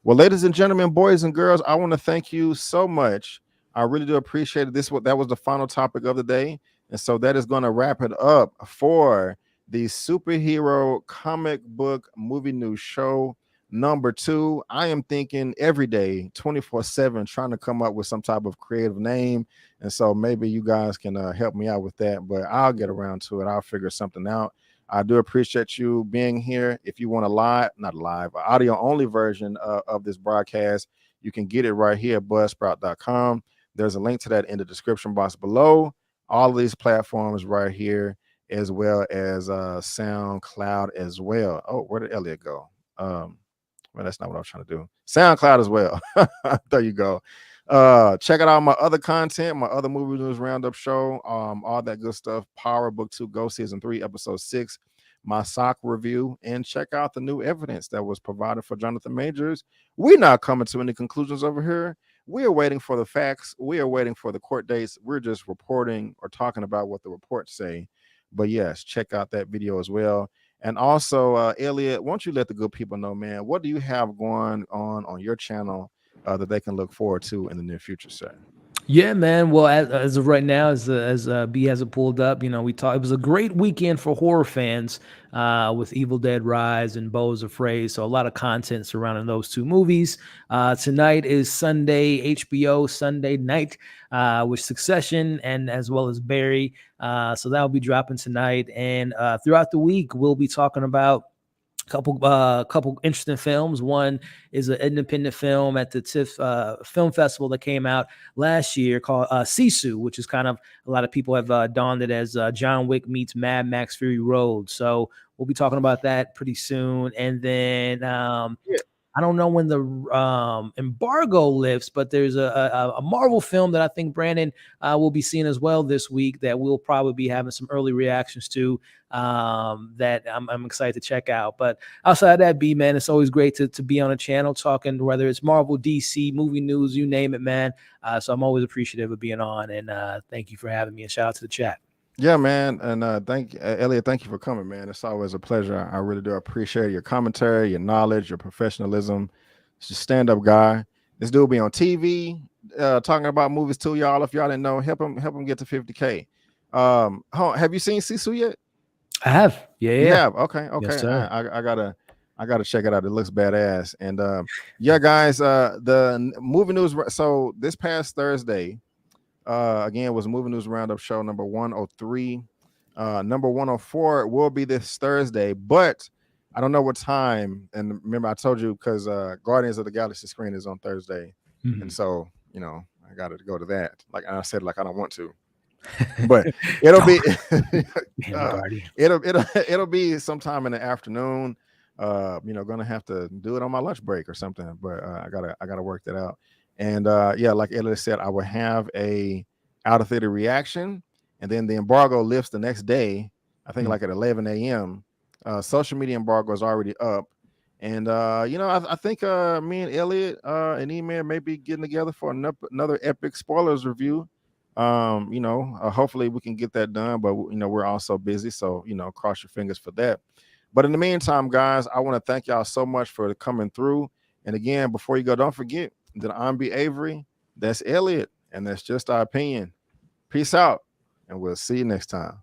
Well, ladies and gentlemen, boys and girls, I want to thank you so much. I really do appreciate it. That was the final topic of the day. And so that is going to wrap it up for the superhero comic book movie news show number 2. I am thinking every day, 24/7, trying to come up with some type of creative name. And so maybe you guys can help me out with that, but I'll get around to it. I'll figure something out. I do appreciate you being here. If you want a not live, audio only version of this broadcast, you can get it right here at buzzsprout.com. There's a link to that in the description box below. All of these platforms right here, as well as SoundCloud as well. Oh, where did Elliot go? Well, that's not what I was trying to do. SoundCloud as well. There you go. Check out all my other content, my other movie news roundup show, all that good stuff. Power Book 2 Go Season 3 Episode 6, my sock review, and check out the new evidence that was provided for Jonathan Majors. We're not coming to any conclusions over here. We are waiting for the facts. We are waiting for the court dates. We're just reporting or talking about what the reports say. But yes, check out that video as well. And also, Elliot, why don't you let the good people know, man, what do you have going on your channel that they can look forward to in the near future, sir? Yeah, man. Well, as of right now, as B has it pulled up, you know, we talked. It was a great weekend for horror fans with Evil Dead Rise and Beau is Afraid. So a lot of content surrounding those two movies. Tonight is Sunday, HBO Sunday night with Succession and as well as Barry. So that'll be dropping tonight. And throughout the week, we'll be talking about couple interesting films. One is an independent film at the TIFF Film Festival that came out last year called Sisu, which is kind of, a lot of people have donned it as John Wick meets Mad Max Fury Road. So we'll be talking about that pretty soon. And then I don't know when the embargo lifts, but there's a Marvel film that I think Brandon will be seeing as well this week that we'll probably be having some early reactions to that I'm excited to check out. But outside of that, B, man, it's always great to be on a channel talking, whether it's Marvel, DC, movie news, you name it, man. So I'm always appreciative of being on, and thank you for having me, and shout out to the chat. Yeah, man. And thank Elliot, thank you for coming, man. It's always a pleasure. I really do appreciate your commentary, your knowledge, your professionalism. Just a stand-up guy. This dude be on TV talking about movies too, y'all. If y'all didn't know, help him get to 50K. Have you seen Sisu yet? I have. Yeah. You have? Okay. Yes, sir. I gotta check it out. It looks badass. And yeah, guys, the movie news. So this past Thursday, again, was movie news roundup show number 103. Number 104 will be this Thursday, but I don't know what time. And remember, I told you because Guardians of the Galaxy screen is on Thursday, and so you know I got to go to that. Like I said, like I don't want to, but it'll be it'll be sometime in the afternoon. You know, gonna have to do it on my lunch break or something. But I gotta work that out. And yeah, like Elliot said, I will have a out of theater reaction, and then the embargo lifts the next day. I think like at 11 a.m. Social media embargo is already up, and you know, I think me and Elliot and Eman may be getting together for another epic spoilers review. You know, hopefully we can get that done, but you know, we're also busy, so you know, cross your fingers for that. But in the meantime, guys, I want to thank y'all so much for coming through. And again, before you go, don't forget that I'm Avery, that's Elliot, and that's just our opinion. Peace out, and we'll see you next time.